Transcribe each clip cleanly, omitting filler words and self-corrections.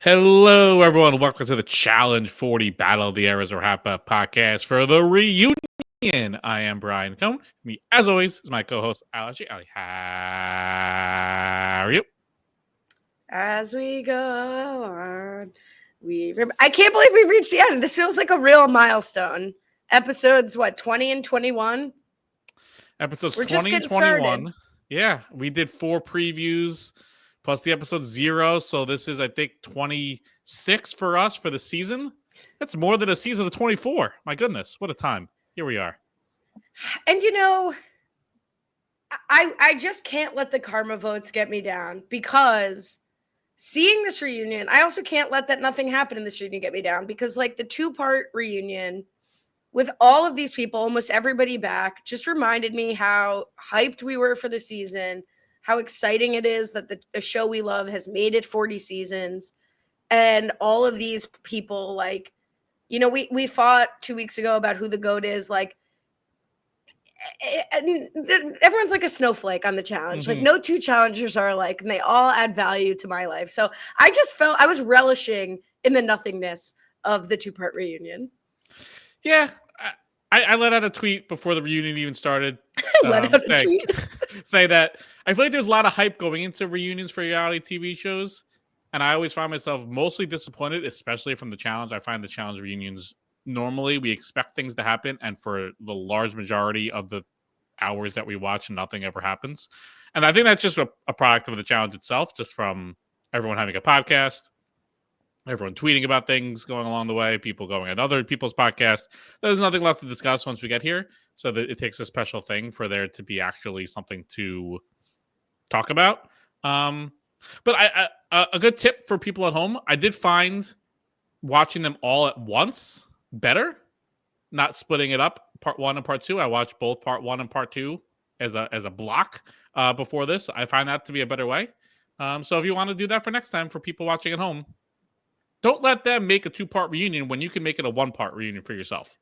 Hello, everyone. Welcome to the Challenge 40 Battle of the Eras RHAP podcast for the reunion. I am Brian Cohen. Me, as always, is my co-host, Ali. Ali, how are you? As we go on, I can't believe we've reached the end. This feels like a real milestone. Episodes, 20 and 21? Episodes We're 20 just and getting 21. started. Yeah, we did 4 previews plus the episode 0. So this is, I think, 26 for us for the season. That's more than a season of 24. My goodness, what a time. Here we are. And I just can't let the karma votes get me down because seeing this reunion, I also can't let that nothing happen in this reunion get me down because like the 2-part reunion with all of these people, almost everybody back, just reminded me how hyped we were for the season, how exciting it is that a show we love has made it 40 seasons. And all of these people, like, we fought 2 weeks ago about who the GOAT is. Like, everyone's like a snowflake on the challenge. Like, no two challengers are alike, and they all add value to my life. So I just felt I was relishing in the nothingness of the 2-part reunion. Yeah, I let out a tweet before the reunion even started. Let out a tweet. Say that I feel like there's a lot of hype going into reunions for reality TV shows, and I always find myself mostly disappointed, especially from the challenge. I find the challenge reunions, normally we expect things to happen, and for the large majority of the hours that we watch, nothing ever happens. And I think that's just a product of the challenge itself, just from everyone having a podcast, everyone tweeting about things going along the way, people going on other people's podcasts. There's nothing left to discuss once we get here. So that it takes a special thing for there to be actually something to talk about. But a good tip for people at home, I did find watching them all at once better, not splitting it up, part 1 and part 2. I watched both part 1 and part 2 as a block before this. I find that to be a better way. So if you want to do that for next time for people watching at home, don't let them make a 2-part reunion when you can make it a 1-part reunion for yourself.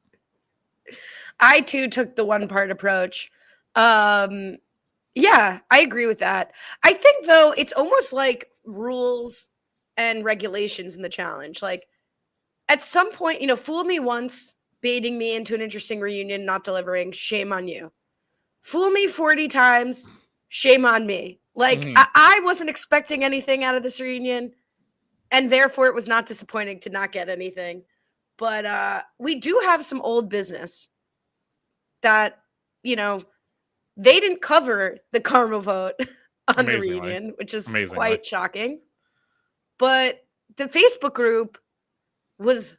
I too took the 1-part approach. Yeah, I agree with that. I think though it's almost like rules and regulations in the challenge. Like at some point, fool me once, baiting me into an interesting reunion, not delivering, shame on you. Fool me 40 times, shame on me. Like I wasn't expecting anything out of this reunion. And therefore, it was not disappointing to not get anything. But we do have some old business that, they didn't cover the karma vote on the reunion, which is quite shocking. But the Facebook group was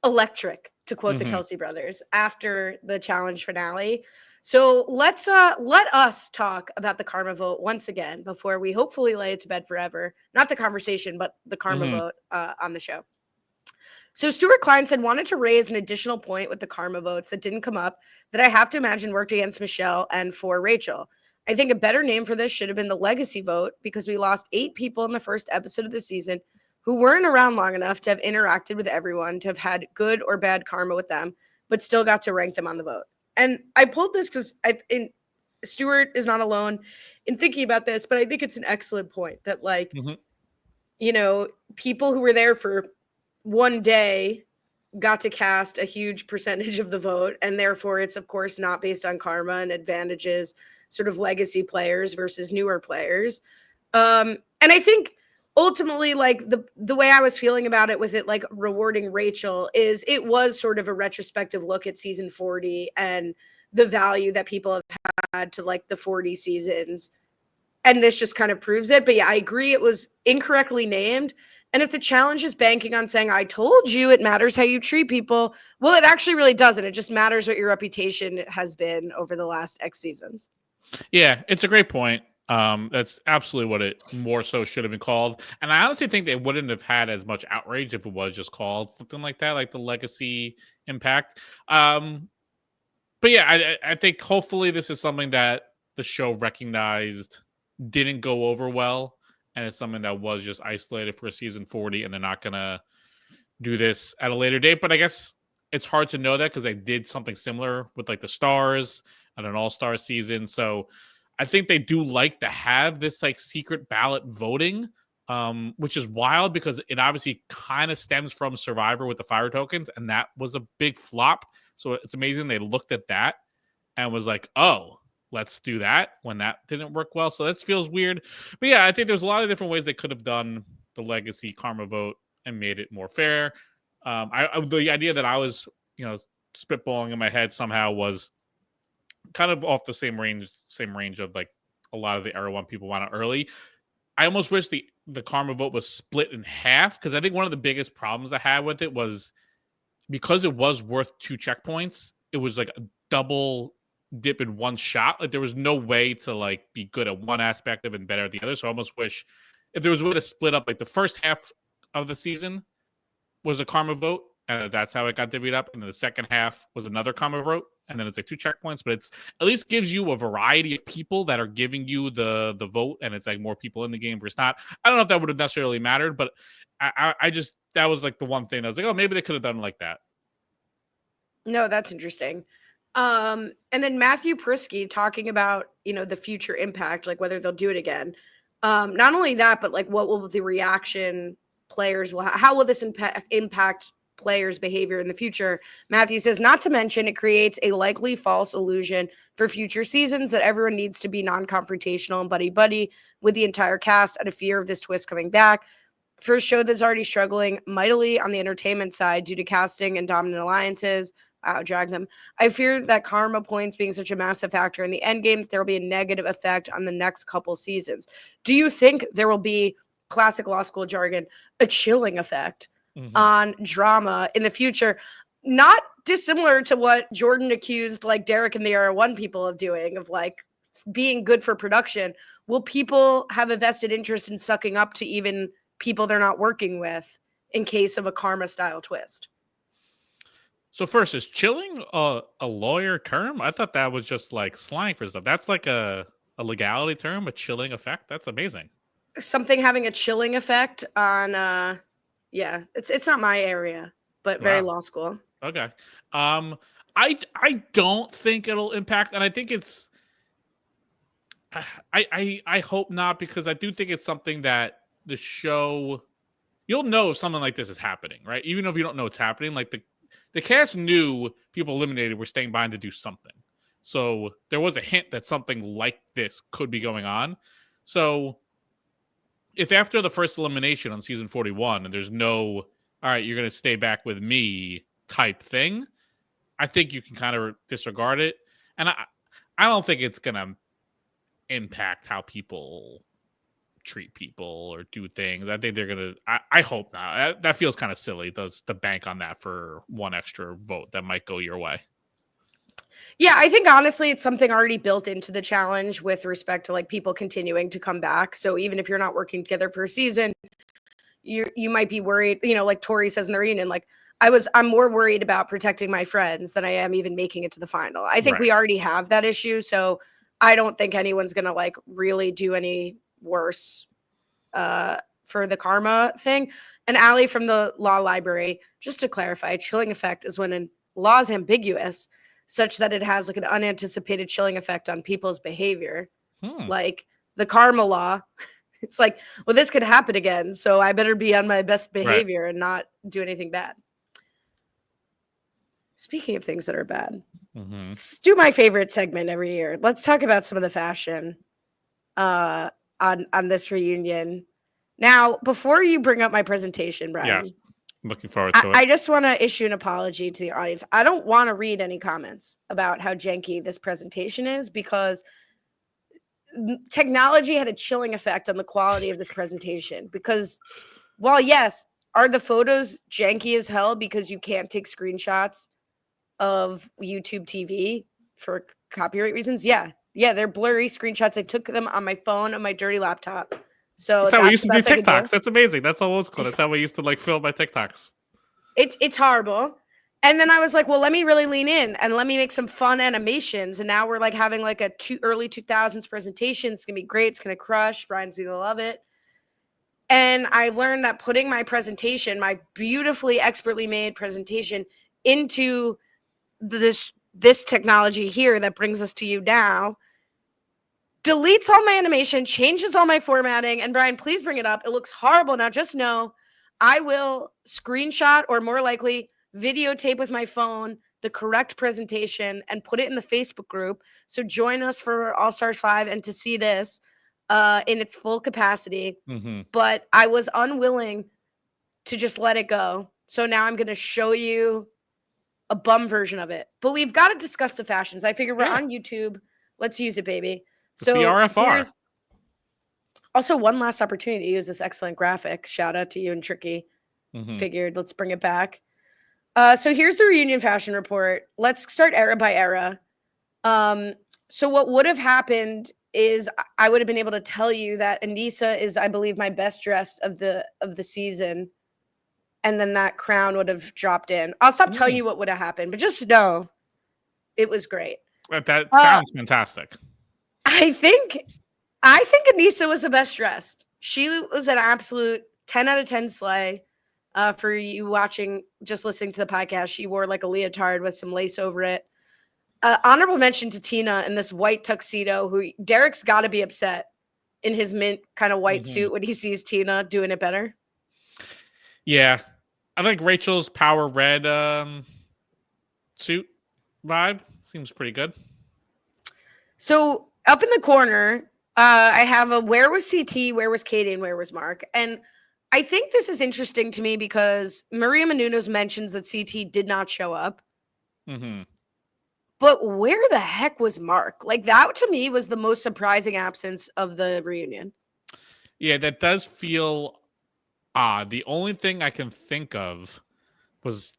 electric, to quote the Kelsey brothers, after the challenge finale. So let us talk about the karma vote once again before we hopefully lay it to bed forever. Not the conversation, but the karma vote on the show. So Stuart Klein said wanted to raise an additional point with the karma votes that didn't come up that I have to imagine worked against Michelle and for Rachel. I think a better name for this should have been the legacy vote because we lost 8 people in the first episode of the season who weren't around long enough to have interacted with everyone, to have had good or bad karma with them, but still got to rank them on the vote. And I pulled this because Stuart is not alone in thinking about this, but I think it's an excellent point that, like, people who were there for one day got to cast a huge percentage of the vote, and therefore it's, of course, not based on karma and advantages sort of legacy players versus newer players. And I think ultimately, like the way I was feeling about it with it, like rewarding Rachel, is it was sort of a retrospective look at season 40 and the value that people have had to like the 40 seasons. And this just kind of proves it. But yeah, I agree it was incorrectly named. And if the challenge is banking on saying, I told you it matters how you treat people, well, it actually really doesn't. It just matters what your reputation has been over the last X seasons. Yeah, it's a great point. That's absolutely what it more so should have been called. And I honestly think they wouldn't have had as much outrage if it was just called something like that, like the legacy impact. But yeah, I think hopefully this is something that the show recognized didn't go over well. And it's something that was just isolated for season 40, and they're not going to do this at a later date. But I guess it's hard to know that because they did something similar with like the Stars and an All-Star season. So I think they do like to have this like secret ballot voting which is wild because it obviously kind of stems from Survivor with the fire tokens, and that was a big flop. So it's amazing they looked at that and was like, oh, let's do that when that didn't work well. So that feels weird. But yeah, I think there's a lot of different ways they could have done the legacy karma vote and made it more fair. The idea that I was, spitballing in my head somehow was kind of off the same range of like a lot of the era one people want it early. I almost wish the karma vote was split in half, because I think one of the biggest problems I had with it was because it was worth 2 checkpoints, it was like a double dip in one shot. Like there was no way to like be good at one aspect of it and better at the other. So I almost wish if there was a way to split up, like the first half of the season was a karma vote, and that's how it got divvied up, and then the second half was another karma vote, and then it's like 2 checkpoints, but it's at least gives you a variety of people that are giving you the vote, and it's like more people in the game versus not. I don't know if that would have necessarily mattered, but I just, that was like the one thing I was like, oh, maybe they could have done it like that. No, that's interesting. And then Matthew Prisky talking about, the future impact, like whether they'll do it again. Not only that, but like what will the reaction players will how will this impact players' behavior in the future? Matthew says, not to mention it creates a likely false illusion for future seasons that everyone needs to be non-confrontational and buddy-buddy with the entire cast out of fear of this twist coming back. For a show that's already struggling mightily on the entertainment side due to casting and dominant alliances, drag them. I fear that karma points being such a massive factor in the end game, there will be a negative effect on the next couple seasons. Do you think there will be, classic law school jargon, a chilling effect on drama in the future? Not dissimilar to what Jordan accused like Derek and the Era One people of doing, of like being good for production. Will people have a vested interest in sucking up to even people they're not working with in case of a karma style twist? So first, is chilling a lawyer term? I thought that was just like slang for stuff. That's like a legality term, a chilling effect. That's amazing. Something having a chilling effect on it's not my area, but very law school. Okay. I don't think it'll impact, and I think it's I hope not, because I do think it's something that the show, you'll know if something like this is happening, right? Even if you don't know it's happening, like the cast knew people eliminated were staying behind to do something. So there was a hint that something like this could be going on. So if after the first elimination on season 41 and there's no, all right, you're going to stay back with me type thing, I think you can kind of disregard it. And I don't think it's going to impact how people treat people or do things. I think they're going to, I hope not. That feels kind of silly, the bank on that for one extra vote that might go your way. Yeah, I think honestly it's something already built into the challenge with respect to like people continuing to come back. So even if you're not working together for a season, you might be worried, like Tori says in the reunion, like I'm more worried about protecting my friends than I am even making it to the final. I think we already have that issue, so I don't think anyone's going to like really do any worse for the karma thing. And Ali from the law library, just to clarify, chilling effect is when a law is ambiguous such that it has like an unanticipated chilling effect on people's behavior. Like the karma law, it's like, well, this could happen again, so I better be on my best behavior and not do anything bad. Speaking of things that are bad, let's do my favorite segment every year. Let's talk about some of the fashion on this reunion. Now, before you bring up my presentation, Brian. Yes. Looking forward to it. I just want to issue an apology to the audience. I don't want to read any comments about how janky this presentation is, because technology had a chilling effect on the quality of this presentation. Because while, yes, are the photos janky as hell because you can't take screenshots of YouTube TV for copyright reasons? Yeah, they're blurry screenshots. I took them on my phone on my dirty laptop. So that's how we used to do TikToks. That's amazing. That's all old school. That's how we used to like film my TikToks. It's horrible. And then I was like, well, let me really lean in and let me make some fun animations. And now we're like having like a early 2000s presentation. It's going to be great. It's going to crush. Brian's going to love it. And I learned that putting my presentation, my beautifully expertly made presentation, into this technology here that brings us to you now, deletes all my animation, changes all my formatting. And Brian, please bring it up. It looks horrible. Now just know I will screenshot or more likely videotape with my phone the correct presentation and put it in the Facebook group. So join us for All Stars 5 and to see this in its full capacity. Mm-hmm. But I was unwilling to just let it go. So now I'm going to show you a bum version of it. But we've got to discuss the fashions. I figure we're on YouTube. Let's use it, baby. It's the RFR. Here's also one last opportunity to use this excellent graphic. Shout out to you and Tricky. Figured let's bring it back. So here's the reunion fashion report. Let's start era by era. So what would have happened is I would have been able to tell you that Aneesa is, I believe, my best dressed of the season. And then that crown would have dropped in. I'll stop telling you what would have happened, but just know it was great. That sounds fantastic. I think Aneesa was the best dressed. She was an absolute 10 out of 10 slay. For you watching, just listening to the podcast, she wore like a leotard with some lace over it. Honorable mention to Tina in this white tuxedo, who Derek's got to be upset in his mint kind of white suit when he sees Tina doing it better. Yeah. I like Rachel's power red suit vibe. Seems pretty good. So up in the corner, I have a where was CT, where was Katie, and where was Mark? And I think this is interesting to me because Maria Menounos mentions that CT did not show up. But where the heck was Mark? Like, that to me was the most surprising absence of the reunion. Yeah, that does feel odd. The only thing I can think of was,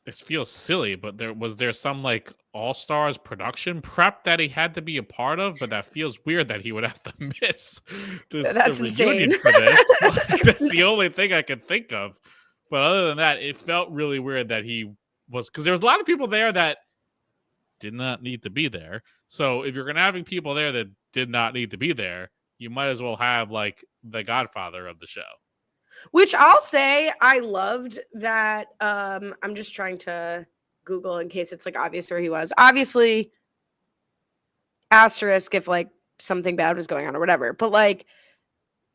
this feels silly, but there some like All-Stars production prep that he had to be a part of, but that feels weird that he would have to miss That's the insane. reunion for this. Like, that's the only thing I can think of. But other than that, it felt really weird that he was, because there was a lot of people there that did not need to be there. So if you're going to having people there that did not need to be there, you might as well have like the godfather of the show. Which I'll say I loved that. I'm just trying to Google in case it's like obvious where he was. Obviously, asterisk if like something bad was going on or whatever. But like,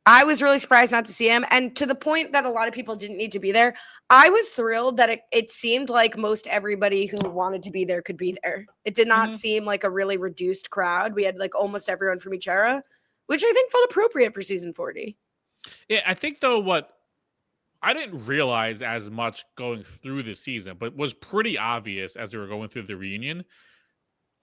I was really surprised not to see him. And to the point that a lot of people didn't need to be there, I was thrilled that it seemed like most everybody who wanted to be there could be there. It did not seem like a really reduced crowd. We had like almost everyone from each era, which I think felt appropriate for season 40. Yeah, I think though what I didn't realize as much going through the season, but was pretty obvious as we were going through the reunion.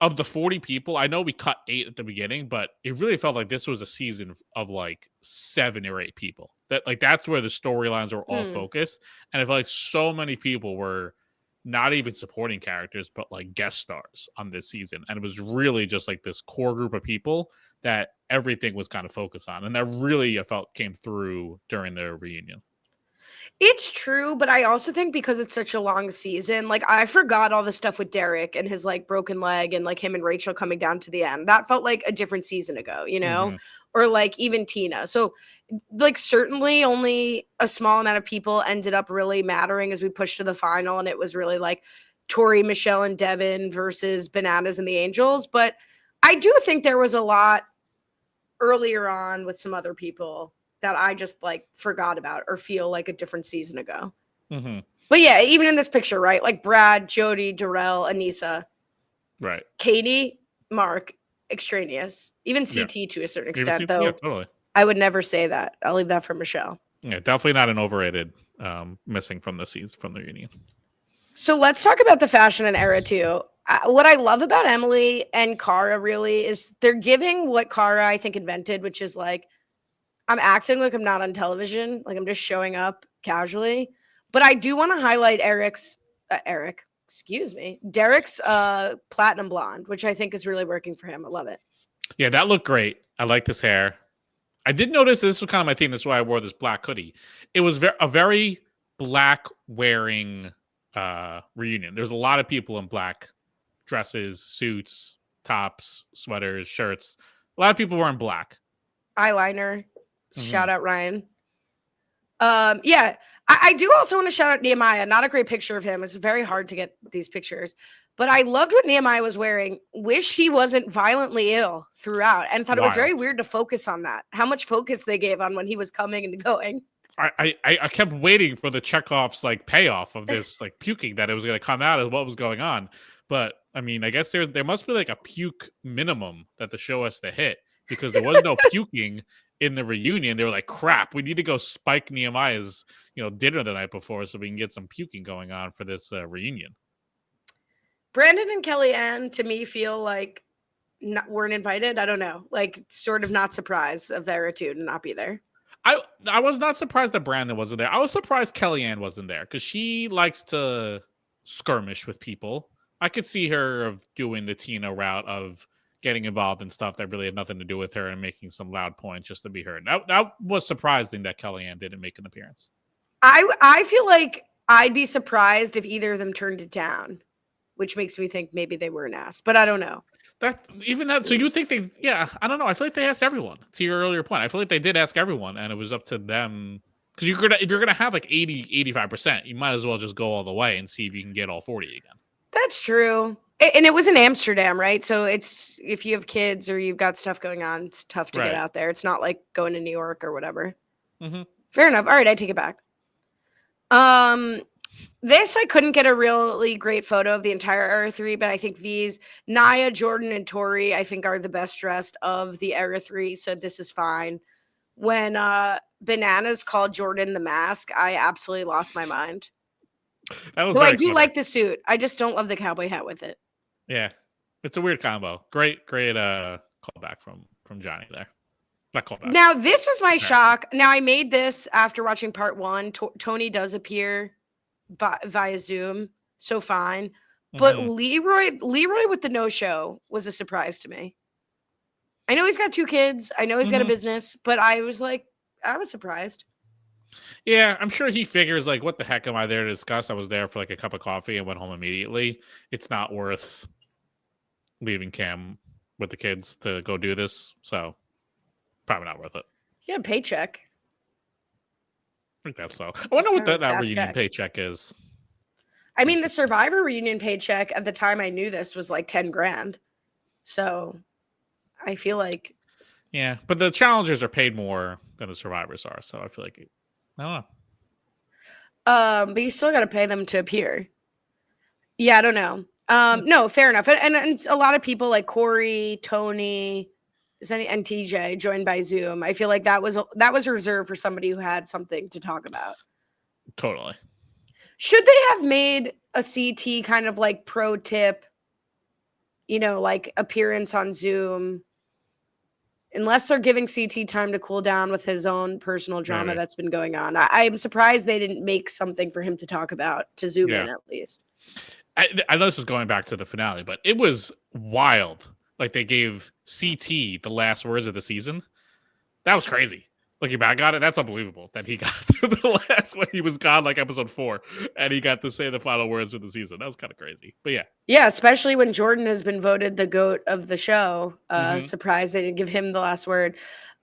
Of the 40 people, I know we cut 8 at the beginning, but it really felt like this was a season of like 7 or 8 people. That's where the storylines were all focused. And I feel like so many people were not even supporting characters, but like guest stars on this season. And it was really just like this core group of people that everything was kind of focused on. And that really, I felt, came through during the reunion. It's true, but I also think because it's such a long season, like I forgot all the stuff with Derek and his like broken leg and like him and Rachel coming down to the end. That felt like a different season ago, you know, or like even Tina. So like certainly only a small amount of people ended up really mattering as we pushed to the final. And it was really like Tori, Michelle, and Devin versus Bananas and the Angels. But I do think there was a lot earlier on with some other people that I just like forgot about or feel like a different season ago. But yeah, even in this picture, right? Like Brad, Jody, Darrell, Aneesa, right? Katie, Mark, extraneous. Even CT to a certain extent, though. Yeah, totally. I would never say that. I'll leave that for Michelle. Yeah, definitely not an overrated missing from the season from the reunion. So let's talk about the fashion and era too. What I love about Emily and Cara really is they're giving what Cara I think invented, which is like, I'm acting like I'm not on television. Like I'm just showing up casually. But I do want to highlight Derek's platinum blonde, which I think is really working for him. I love it. Yeah, that looked great. I like this hair. I did notice this was kind of my theme. That's why I wore this black hoodie. It was a very black wearing reunion. There's a lot of people in black dresses, suits, tops, sweaters, shirts. A lot of people wearing black. Eyeliner. Shout out Ryan. Yeah, I do also want to shout out Nehemiah. Not a great picture of him. It's very hard to get these pictures, but I loved what Nehemiah was wearing. Wish he wasn't violently ill throughout, and thought it was very Wild. weird to focus on that. How much focus they gave on when he was coming and going. I kept waiting for the Chekhov's like payoff of this like puking that it was going to come out as what was going on. But I mean, I guess there must be like a puke minimum that the show has to hit because there was no puking in the reunion. They were like, crap, we need to go spike Nehemiah's dinner the night before so we can get some puking going on for this reunion. Brandon and Kellyanne to me feel like weren't invited. I don't know, like sort of not surprised of their attitude and not be there. I was not surprised that Brandon wasn't there. I was surprised Kellyanne wasn't there because she likes to skirmish with people. I could see her of doing the Tina route of getting involved in stuff that really had nothing to do with her and making some loud points just to be heard. That was surprising that Kellyanne didn't make an appearance. I feel like I'd be surprised if either of them turned it down, which makes me think maybe they weren't asked, but I don't know. So you think they? Yeah, I don't know. I feel like they asked everyone. To your earlier point, I feel like they did ask everyone, and it was up to them. Because if you're gonna have like 85%, you might as well just go all the way and see if you can get all 40 again. That's true. And it was in Amsterdam, right? So it's if you have kids or you've got stuff going on, it's tough to get out there. It's not like going to New York or whatever. Mm-hmm. Fair enough. All right, I take it back. This I couldn't get a really great photo of the entire Era 3, but I think these Nia, Jordan, and Tori I think are the best dressed of the Era 3, so this is fine. When Bananas called Jordan the mask, I absolutely lost my mind. Though I do funny. like the suit. I just don't love the cowboy hat with it. Yeah. It's a weird combo. Great callback from Johnny there. Not callback. Now, this was my shock. Now, I made this after watching part 1. Tony does appear via Zoom, so fine. But Leroy with the no-show was a surprise to me. I know he's got 2 kids. I know he's got a business, but I was surprised. Yeah, I'm sure he figures like, what the heck am I there to discuss? I was there for like a cup of coffee and went home immediately. It's not worth leaving Cam with the kids to go do this, so probably not worth it. Yeah, paycheck. I think that's so. I wonder what that reunion paycheck is. I mean, the Survivor reunion paycheck at the time I knew this was like $10,000. So I feel like. Yeah, but the challengers are paid more than the survivors are. So I feel like, I don't know. But you still got to pay them to appear. Yeah, I don't know. No, fair enough. And a lot of people like Corey, Tony, and TJ joined by Zoom. I feel like that was reserved for somebody who had something to talk about. Totally. Should they have made a CT kind of like pro tip, like appearance on Zoom? Unless they're giving CT time to cool down with his own personal drama that's been going on. I'm surprised they didn't make something for him to talk about, to zoom in at least. I know this was going back to the finale, but it was wild. Like they gave CT the last words of the season. That was crazy. Looking back on it, that's unbelievable that he got the last when he was gone, like episode 4, and he got to say the final words of the season. That was kind of crazy. But yeah. Yeah, especially when Jordan has been voted the GOAT of the show. Surprised they didn't give him the last word.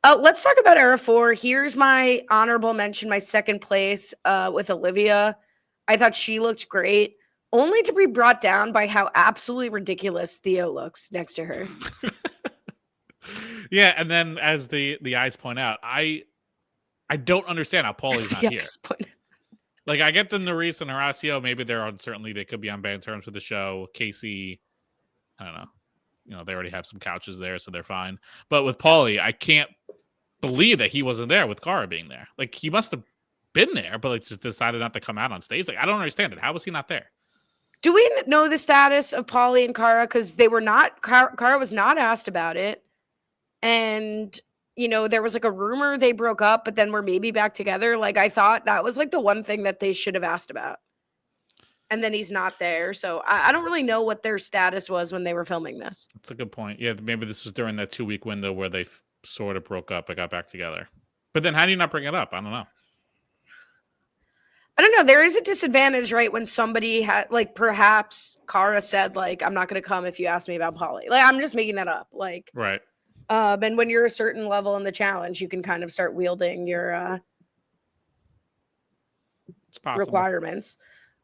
Let's talk about Era 4. Here's my honorable mention, my second place with Olivia. I thought she looked great, only to be brought down by how absolutely ridiculous Theo looks next to her. Yeah, and then as the eyes point out, I don't understand how Paulie's not here. Like, I get the Nerys and Horacio, maybe certainly they could be on bad terms with the show. Casey, I don't know. They already have some couches there, so they're fine. But with Paulie, I can't believe that he wasn't there with Cara being there. Like, he must have been there, but like just decided not to come out on stage. Like, I don't understand it. How was he not there? Do we know the status of Paulie and Cara? Because they were not, Cara was not asked about it. And, there was like a rumor they broke up, but then we're maybe back together. Like, I thought that was like the one thing that they should have asked about. And then he's not there. So I don't really know what their status was when they were filming this. That's a good point. Yeah, maybe this was during that 2-week window where they sort of broke up and got back together. But then how do you not bring it up? I don't know. I don't know. There is a disadvantage, right? When somebody had, like, perhaps Cara said, like, I'm not going to come if you ask me about Paulie. Like, I'm just making that up. Like, right. And when you're a certain level in the challenge, you can kind of start wielding your possible. requirements.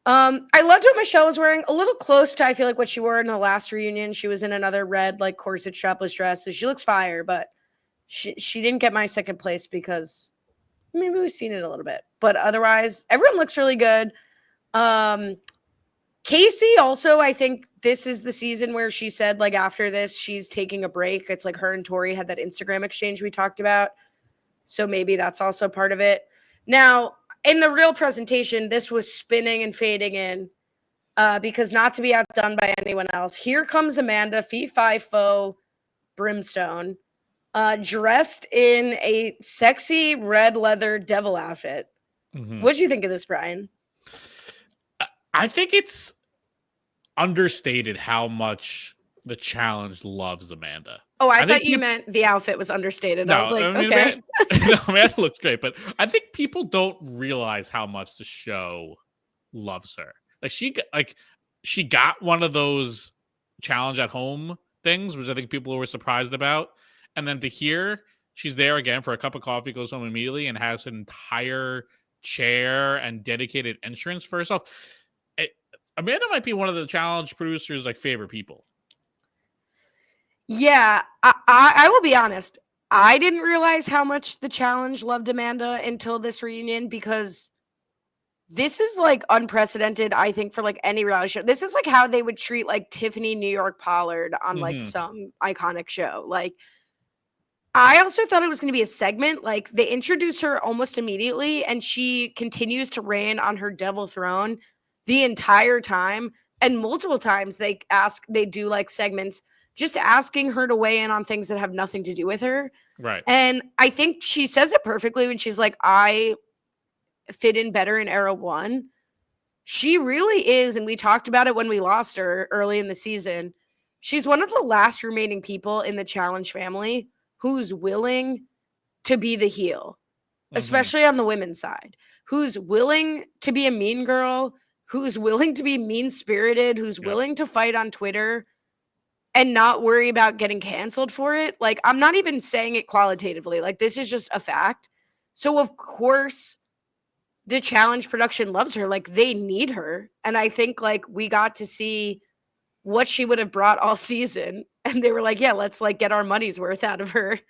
I loved what Michelle was wearing. A little close to, I feel like, what she wore in the last reunion. She was in another red, like, corset strapless dress. So she looks fire, but she didn't get my second place because maybe we've seen it a little bit. But otherwise, everyone looks really good. Casey also, I think this is the season where she said, like, after this, she's taking a break. It's like her and Tori had that Instagram exchange we talked about. So maybe that's also part of it. Now, in the real presentation, this was spinning and fading in because not to be outdone by anyone else. Here comes Amanda, fee fi fo brimstone, dressed in a sexy red leather devil outfit. What do you think of this, Brian? I think it's understated how much the challenge loves Amanda. Oh, I thought you meant the outfit was understated. No, I was like, I mean, okay. Amanda looks great, but I think people don't realize how much the show loves her. Like she got one of those challenge at home things, which I think people were surprised about. And then to hear she's there again for a cup of coffee, goes home immediately, and has an entire chair and dedicated entrance for herself. Amanda might be one of the challenge producers' like favorite people. Yeah, I will be honest. I didn't realize how much the challenge loved Amanda until this reunion because this is like unprecedented, I think, for like any reality show. This is like how they would treat like Tiffany New York Pollard on like some iconic show. Like, I also thought it was going to be a segment. Like, they introduce her almost immediately and she continues to reign on her devil throne the entire time. And multiple times they do like segments just asking her to weigh in on things that have nothing to do with her. Right. And I think she says it perfectly when she's like, I fit in better in era one. She really is. And we talked about it when we lost her early in the season. She's one of the last remaining people in the challenge family who's willing to be the heel, especially on the women's side, who's willing to be a mean girl, who's willing to be mean-spirited, who's willing to fight on Twitter and not worry about getting canceled for it. Like, I'm not even saying it qualitatively. Like, this is just a fact. So, of course, the challenge production loves her. Like, they need her. And I think, like, we got to see what she would have brought all season. And they were like, yeah, let's, like, get our money's worth out of her.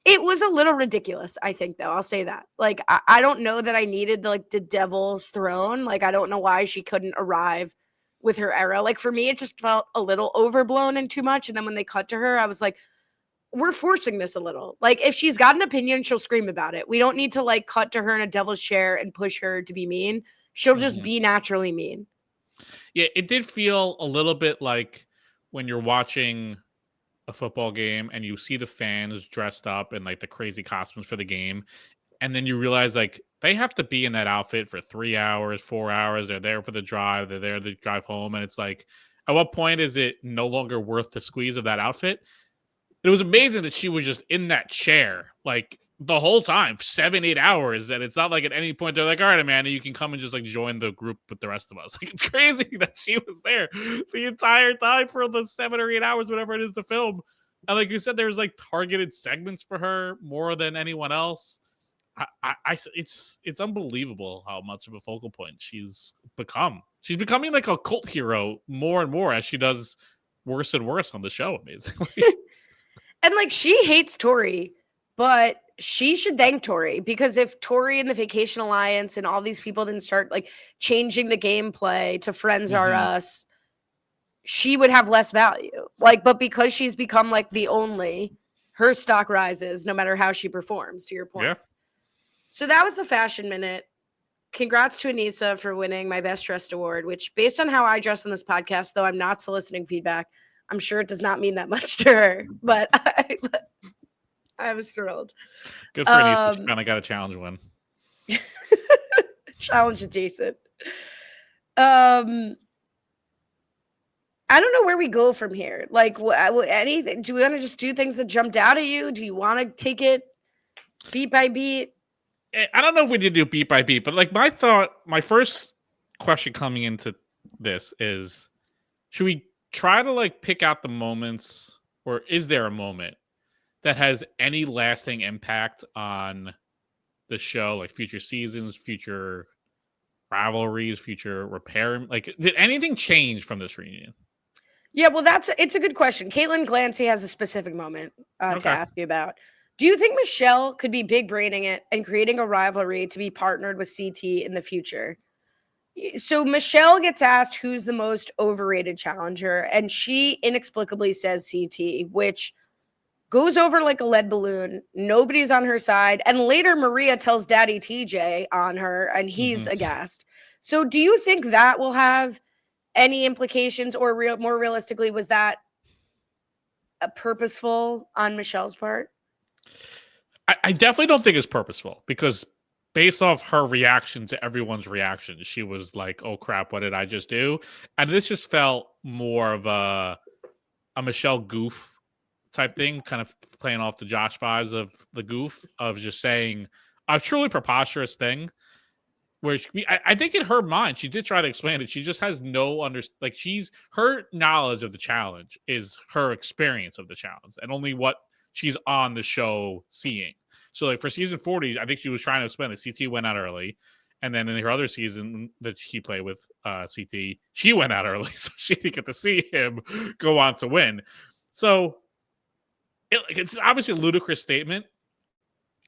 It was a little ridiculous, I think, though. I'll say that. Like, I don't know that I needed, the devil's throne. Like, I don't know why she couldn't arrive with her era. Like, for me, it just felt a little overblown and too much. And then when they cut to her, I was like, we're forcing this a little. Like, if she's got an opinion, she'll scream about it. We don't need to, like, cut to her in a devil's chair and push her to be mean. She'll just be naturally mean. Yeah, it did feel a little bit like when you're watching a football game and you see the fans dressed up in like the crazy costumes for the game, and then you realize like they have to be in that outfit for 3 hours, 4 hours. They're there for the drive. They're there to drive home. And it's like, at what point is it no longer worth the squeeze of that outfit? It was amazing that she was just in that chair like the whole time, 7-8 hours. And it's not like at any point they're like, all right, Amanda, you can come and just like join the group with the rest of us. Like, it's crazy that she was there the entire time for the 7 or 8 hours, whatever it is to film. And like you said, there's like targeted segments for her more than anyone else. It's unbelievable how much of a focal point she's become. She's becoming like a cult hero more and more as she does worse and worse on the show, amazingly. And like, she hates Tori, but she should thank Tori, because if Tori and the Vacation Alliance and all these people didn't start like changing the gameplay to Friends Are Us, she would have less value. Like, but because she's become like the only, her stock rises no matter how she performs, to your point. Yeah. So that was the Fashion Minute. Congrats to Aneesa for winning my Best Dressed Award, which, based on how I dress on this podcast, though I'm not soliciting feedback, I'm sure it does not mean that much to her. But I was thrilled. Good for Aneesa. She kind of got a challenge win. Challenge adjacent. I don't know where we go from here. Like, anything? Do we want to just do things that jumped out at you? Do you want to take it beat by beat? I don't know if we need to do beat by beat, but like my first question coming into this is, should we try to like pick out the moments, or is there a moment that has any lasting impact on the show, like future seasons, future rivalries, future repair? Like, did anything change from this reunion? Yeah, well, it's a good question. Caitlin Glancy has a specific moment to Okay. ask you about. Do you think Michelle could be big braining it and creating a rivalry to be partnered with CT in the future? So Michelle gets asked who's the most overrated challenger, and she inexplicably says CT, which goes over like a lead balloon. Nobody's on her side. And later, Maria tells Daddy TJ on her, and he's aghast. So, do you think that will have any implications, or more realistically, was that a purposeful on Michelle's part? I definitely don't think it's purposeful because based off her reaction to everyone's reaction, she was like, "Oh crap, what did I just do?" And this just felt more of a Michelle goof type thing, kind of playing off the Josh vibes of the goof of just saying a truly preposterous thing. Where I think in her mind, she did try to explain it. She just has no like her knowledge of the challenge is her experience of the challenge and only what she's on the show seeing. So like for season 40, I think she was trying to explain that CT went out early. And then in her other season that she played with CT, she went out early. So she didn't get to see him go on to win. So it's obviously a ludicrous statement.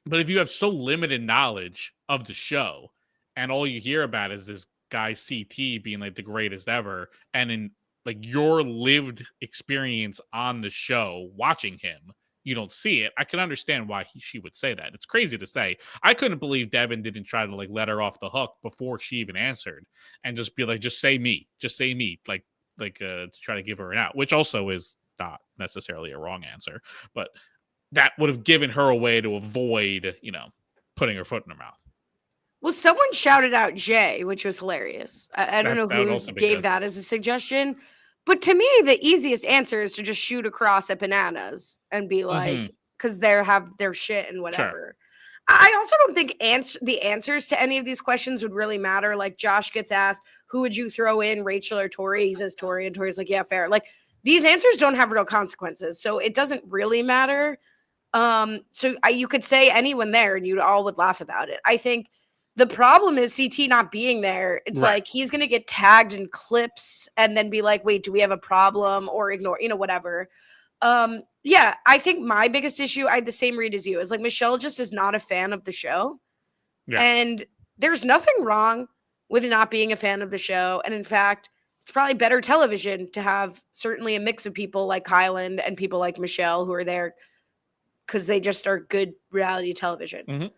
But if you have so limited knowledge of the show and all you hear about is this guy CT being like the greatest ever, and in like your lived experience on the show watching him, you don't see it. I can understand why she would say that. It's crazy to say. I couldn't believe Devin didn't try to like let her off the hook before she even answered and just be like, just say me, to try to give her an out, which also is not necessarily a wrong answer, but that would have given her a way to avoid, putting her foot in her mouth. Well, someone shouted out Jay, which was hilarious. I don't know That would who also be gave good. that as a suggestion, but to me, the easiest answer is to just shoot across at Bananas and be like, because they have their shit and whatever. Sure. I also don't think the answers to any of these questions would really matter. Like Josh gets asked, who would you throw in, Rachel or Tori? He says Tori, and Tori's like, yeah, fair. Like these answers don't have real consequences, so it doesn't really matter. You could say anyone there, and you all would laugh about it. I think the problem is CT not being there. It's Right. like he's going to get tagged in clips and then be like, wait, do we have a problem, or ignore, whatever. Yeah, I think my biggest issue, I had the same read as you, is like Michelle just is not a fan of the show. Yeah. And there's nothing wrong with not being a fan of the show. And in fact, it's probably better television to have certainly a mix of people like Kylan and people like Michelle who are there because they just are good reality television.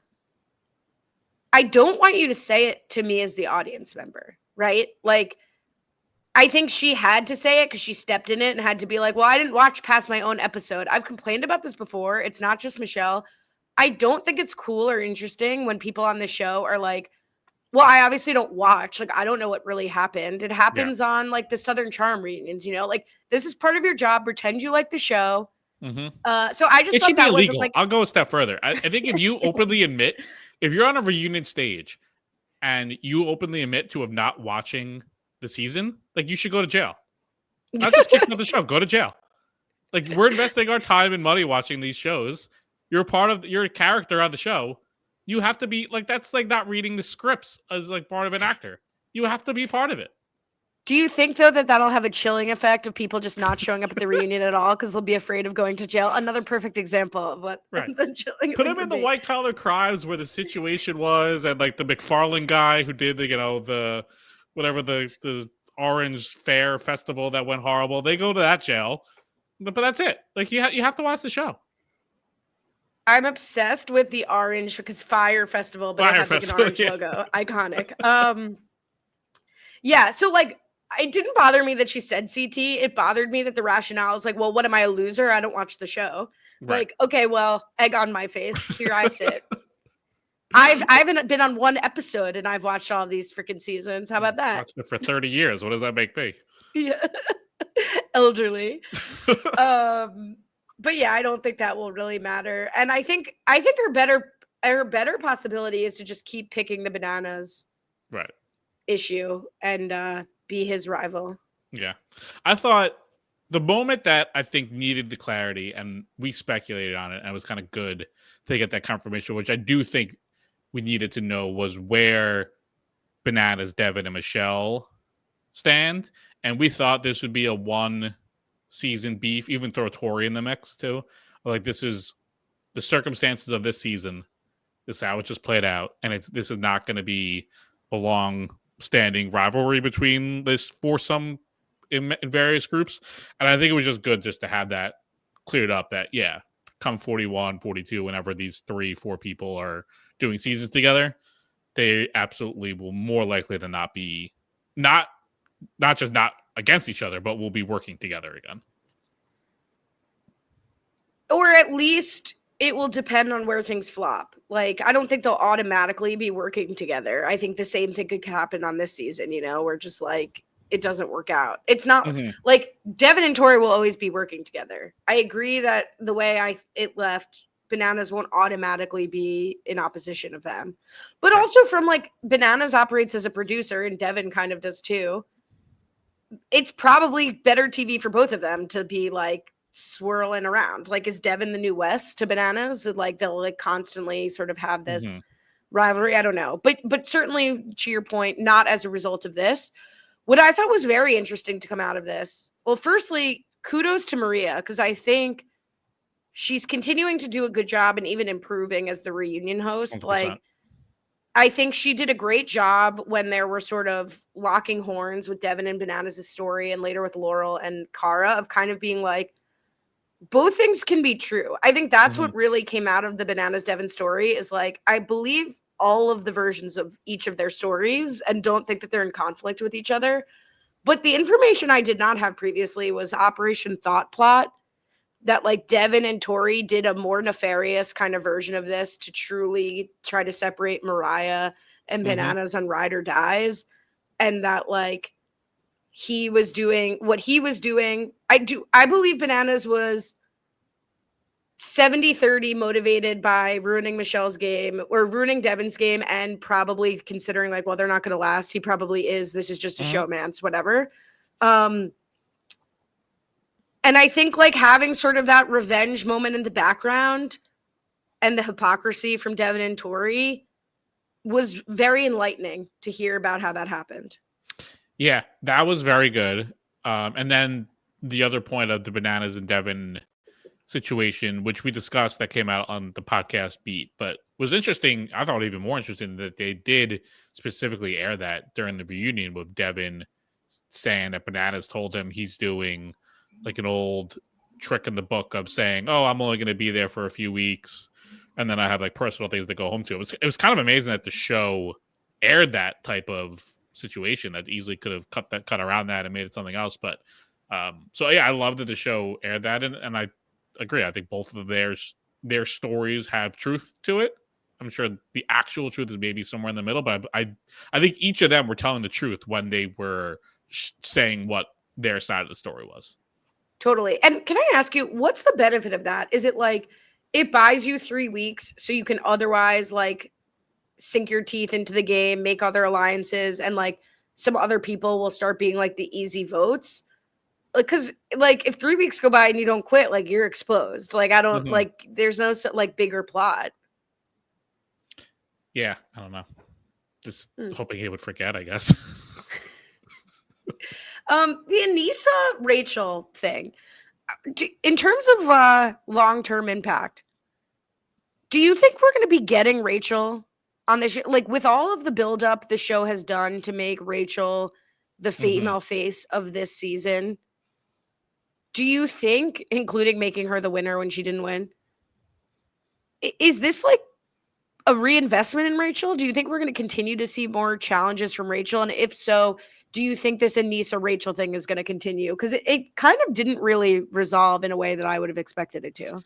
I don't want you to say it to me as the audience member, right? Like, I think she had to say it because she stepped in it and had to be like, well, I didn't watch past my own episode. I've complained about this before. It's not just Michelle. I don't think it's cool or interesting when people on the show are like, well, I obviously don't watch. Like, I don't know what really happened. It happens on like the Southern Charm reunions, like this is part of your job. Pretend you like the show. So I just It thought should be that wasn't illegal. like, I'll go a step further. I think if you openly admit, if you're on a reunion stage and you openly admit to have not watching the season, like you should go to jail. Not just kicked out the show. Go to jail. Like we're investing our time and money watching these shows. You're a character on the show. You have to be like that's like not reading the scripts as like part of an actor. You have to be part of it. do you think though that that'll have a chilling effect of people just not showing up at the reunion at all because they'll be afraid of going to jail? Another perfect example of what the chilling Put him in the white collar crimes where the situation was, and like the McFarlane guy who did the whatever the Orange Fair Festival that went horrible. They go to that jail, but that's it. Like you have to watch the show. I'm obsessed with the orange because Fire Festival, but it had like an orange logo. Iconic. Yeah, so like it didn't bother me that she said CT. It bothered me that the rationale is like, well, what am I, a loser? I don't watch the show. Right. Like, okay, well, egg on my face. Here I sit. I haven't been on one episode and I've watched all these freaking seasons. How about that? Watched it for 30 years. What does that make me? Yeah. Elderly. But yeah, I don't think that will really matter. And I think her better possibility is to just keep picking the Bananas issue and be his rival. Yeah. I thought the moment that I think needed the clarity, and we speculated on it, and it was kind of good to get that confirmation, which I do think we needed to know, was where Bananas, Devin, and Michelle stand, and we thought this would be a 1-season beef, even throw Tori in the mix too. Like, this is the circumstances of this season. This is how it just played out, and this is not going to be a long-standing rivalry between this foursome in various groups. And I think it was just good just to have that cleared up. That come 41, 42, whenever these 3-4 people are doing seasons together, they absolutely will more likely than not be not just not against each other, but will be working together again. Or at least it will depend on where things flop. Like, I don't think they'll automatically be working together. I think the same thing could happen on this season, where just like it doesn't work out. It's not like Devin and Tori will always be working together. I agree that the way it left, Bananas won't automatically be in opposition of them. But also from like Bananas operates as a producer and Devin kind of does too. It's probably better TV for both of them to be like swirling around. Like, is Devin the new West to Bananas? Like, they'll like constantly sort of have this rivalry. I don't know. But certainly to your point, not as a result of this. What I thought was very interesting to come out of this. Well, firstly, kudos to Maria, because I think she's continuing to do a good job and even improving as the reunion host. 100%. Like, I think she did a great job when there were sort of locking horns with Devin and Bananas' story and later with Laurel and Cara of kind of being like, both things can be true. I think that's what really came out of the Bananas Devin story is like, I believe all of the versions of each of their stories and don't think that they're in conflict with each other. But the information I did not have previously was Operation Thought Plot, that like Devin and Tori did a more nefarious kind of version of this to truly try to separate Mariah and Bananas on Ride or Dies. And that like he was doing what he was doing. I believe Bananas was 70-30 motivated by ruining Michelle's game or ruining Devin's game and probably considering like, well, they're not going to last. He probably is. This is just a showman's, whatever. And I think like having sort of that revenge moment in the background and the hypocrisy from Devin and Tori was very enlightening to hear about how that happened. Yeah, that was very good. And then the other point of the Bananas and Devin situation, which we discussed, that came out on the podcast beat, but was interesting. I thought even more interesting that they did specifically air that during the reunion with Devin saying that Bananas told him he's doing like an old trick in the book of saying, "Oh, I'm only going to be there for a few weeks, and then I have like personal things to go home to." It was kind of amazing that the show aired that type of situation that easily could have cut around that and made it something else. But so yeah, I love that the show aired that, and I agree. I think both of their stories have truth to it. I'm sure the actual truth is maybe somewhere in the middle, but I think each of them were telling the truth when they were saying what their side of the story was. Totally. And can I ask you, what's the benefit of that? Is it like it buys you 3 weeks so you can otherwise like sink your teeth into the game, make other alliances, and like some other people will start being like the easy votes? Because like if 3 weeks go by and you don't quit, like you're exposed. Like I don't like there's no like bigger plot. Yeah, I don't know. Just hoping he would forget, I guess. The Aneesa Rachel thing, in terms of long-term impact, do you think we're going to be getting Rachel on this? Like with all of the buildup the show has done to make Rachel the female face of this season, do you think, including making her the winner when she didn't win, is this like a reinvestment in Rachel? Do you think we're going to continue to see more challenges from Rachel? And if so, do you think this Aneesa Rachel thing is going to continue? Because it kind of didn't really resolve in a way that I would have expected it to.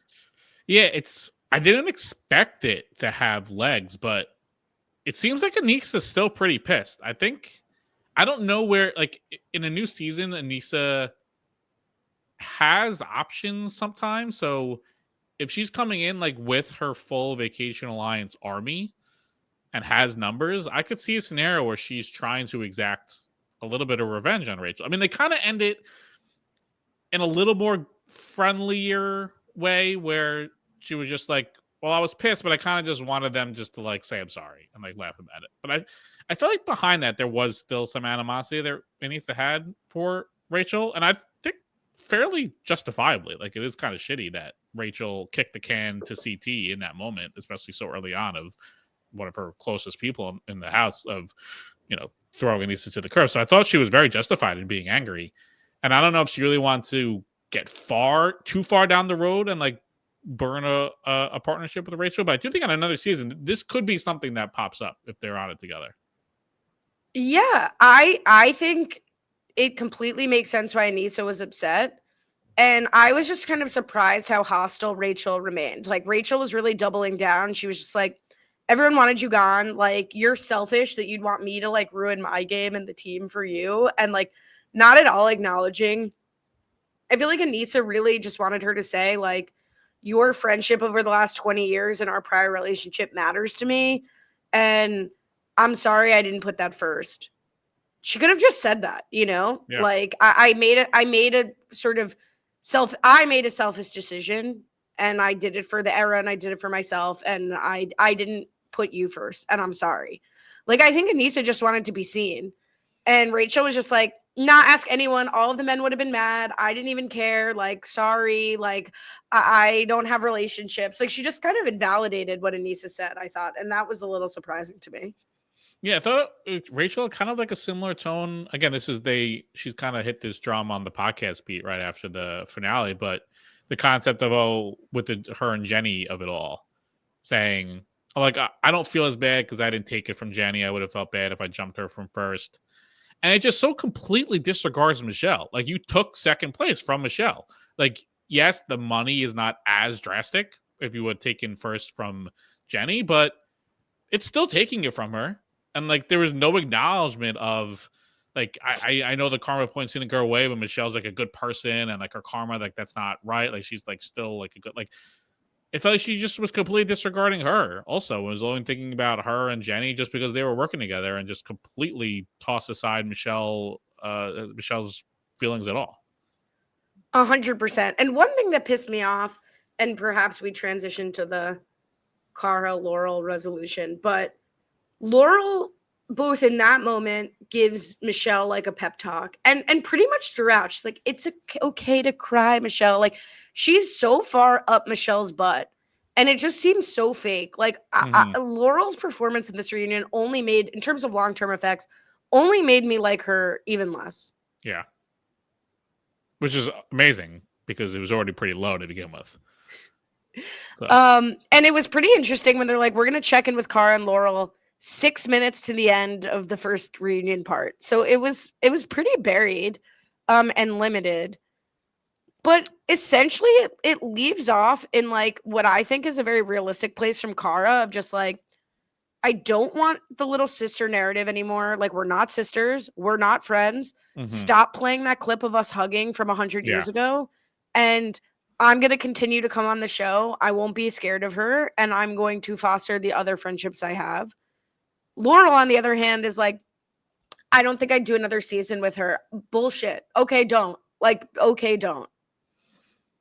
Yeah, I didn't expect it to have legs, but it seems like Aneesa's still pretty pissed. I don't know where, like in a new season, Aneesa has options sometimes. So if she's coming in like with her full Vacation Alliance army and has numbers, I could see a scenario where she's trying to exact a little bit of revenge on Rachel. I mean, they kind of end it in a little more friendlier way where she was just like, well, I was pissed, but I kind of just wanted them just to like say I'm sorry and like laugh about it. But I feel like behind that there was still some animosity that Aneesa had for Rachel, and I think fairly justifiably. Like it is kind of shitty that Rachel kicked the can to CT in that moment, especially so early on of one of her closest people in the house of, throwing Aneesa to the curb. So I thought she was very justified in being angry. And I don't know if she really wanted to get too far down the road and like burn a partnership with Rachel. But I do think on another season, this could be something that pops up if they're on it together. Yeah, I think it completely makes sense why Aneesa was upset. And I was just kind of surprised how hostile Rachel remained. Like Rachel was really doubling down. She was just like, everyone wanted you gone. Like you're selfish that you'd want me to like ruin my game and the team for you. And like not at all acknowledging. I feel like Aneesa really just wanted her to say like, your friendship over the last 20 years and our prior relationship matters to me. And I'm sorry I didn't put that first. She could have just said that, Yeah. Like I made a sort of I made a selfish decision and I did it for the era and I did it for myself and I didn't put you first and I'm sorry. Like I think Aneesa just wanted to be seen. And Rachel was just like, not ask anyone. All of the men would have been mad. I didn't even care. Like, sorry. Like, I don't have relationships. Like, she just kind of invalidated what Aneesa said, I thought. And that was a little surprising to me. Yeah, I thought Rachel kind of like a similar tone. Again, she's kind of hit this drama on the podcast beat right after the finale, but the concept of with her and Jenny of it all, saying like I don't feel as bad because I didn't take it from Jenny. I would have felt bad if I jumped her from first, and it just so completely disregards Michelle. Like you took second place from Michelle. Like yes, the money is not as drastic if you would have taken first from Jenny, but it's still taking it from her. And like there was no acknowledgement of like I know the karma points didn't go away, but Michelle's like a good person and like her karma, like that's not right. Like she's like still like a good like it felt like she just was completely disregarding her also was only thinking about her and Jenny just because they were working together and just completely tossed aside Michelle's feelings at all. 100%. And one thing that pissed me off, and perhaps we transition to the Cara Laurel resolution, but Laurel, both in that moment, gives Michelle like a pep talk, and pretty much throughout, she's like, "It's okay to cry, Michelle." Like she's so far up Michelle's butt, and it just seems so fake. Like Laurel's performance in this reunion only made, in terms of long-term effects, only made me like her even less. Yeah, which is amazing because it was already pretty low to begin with. So. And it was pretty interesting when they're like, "We're gonna check in with Cara and Laurel." 6 minutes to the end of the first reunion part. So it was pretty buried and limited. But essentially it leaves off in like what I think is a very realistic place from Cara of just like, I don't want the little sister narrative anymore. Like we're not sisters, we're not friends. Mm-hmm. Stop playing that clip of us hugging from 100 years ago. And I'm going to continue to come on the show. I won't be scared of her and I'm going to foster the other friendships I have. Laurel, on the other hand, is like, I don't think I'd do another season with her. Bullshit. Okay, don't. Like, okay, don't.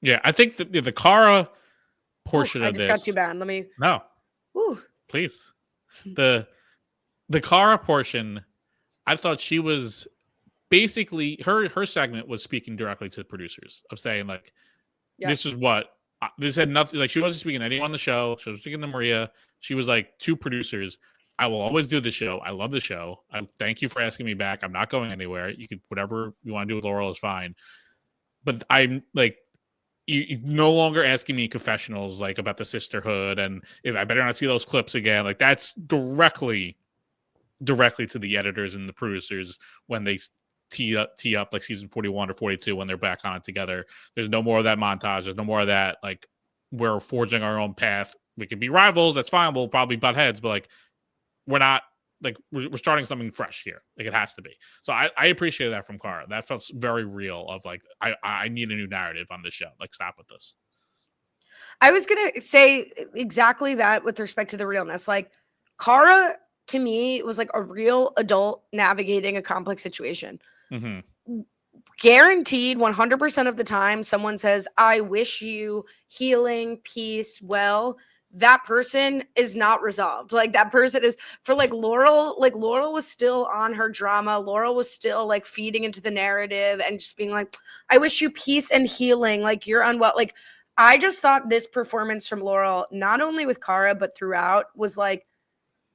Yeah, I think the Cara portion of this. I just got too bad. Let me. No. Ooh. Please. The Cara portion, I thought she was basically her segment was speaking directly to the producers of saying like, this is what this had nothing like. She wasn't speaking to anyone on the show. She was speaking to Maria. She was like to producers. I will always do the show. I love the show. I thank you for asking me back. I'm not going anywhere. You could whatever you want to do with Laurel is fine. But I'm like, you no longer asking me confessionals like about the sisterhood and if I better not see those clips again. Like that's directly to the editors and the producers when they tee up like season 41 or 42 when they're back on it together. There's no more of that montage. There's no more of that. Like we're forging our own path. We could be rivals. That's fine. We'll probably butt heads, but like we're not like we're starting something fresh here. Like it has to be. So I appreciate that from Cara. That felt very real of like, I need a new narrative on this show. Like stop with this. I was going to say exactly that with respect to the realness. Like Cara to me was like a real adult navigating a complex situation. Mm-hmm. Guaranteed 100% of the time someone says, I wish you healing, peace, well, that person is not resolved. Like that person is for like Laurel was still on her drama. Laurel was still like feeding into the narrative and just being like, I wish you peace and healing. Like you're unwell. Like I just thought this performance from Laurel, not only with Cara, but throughout was like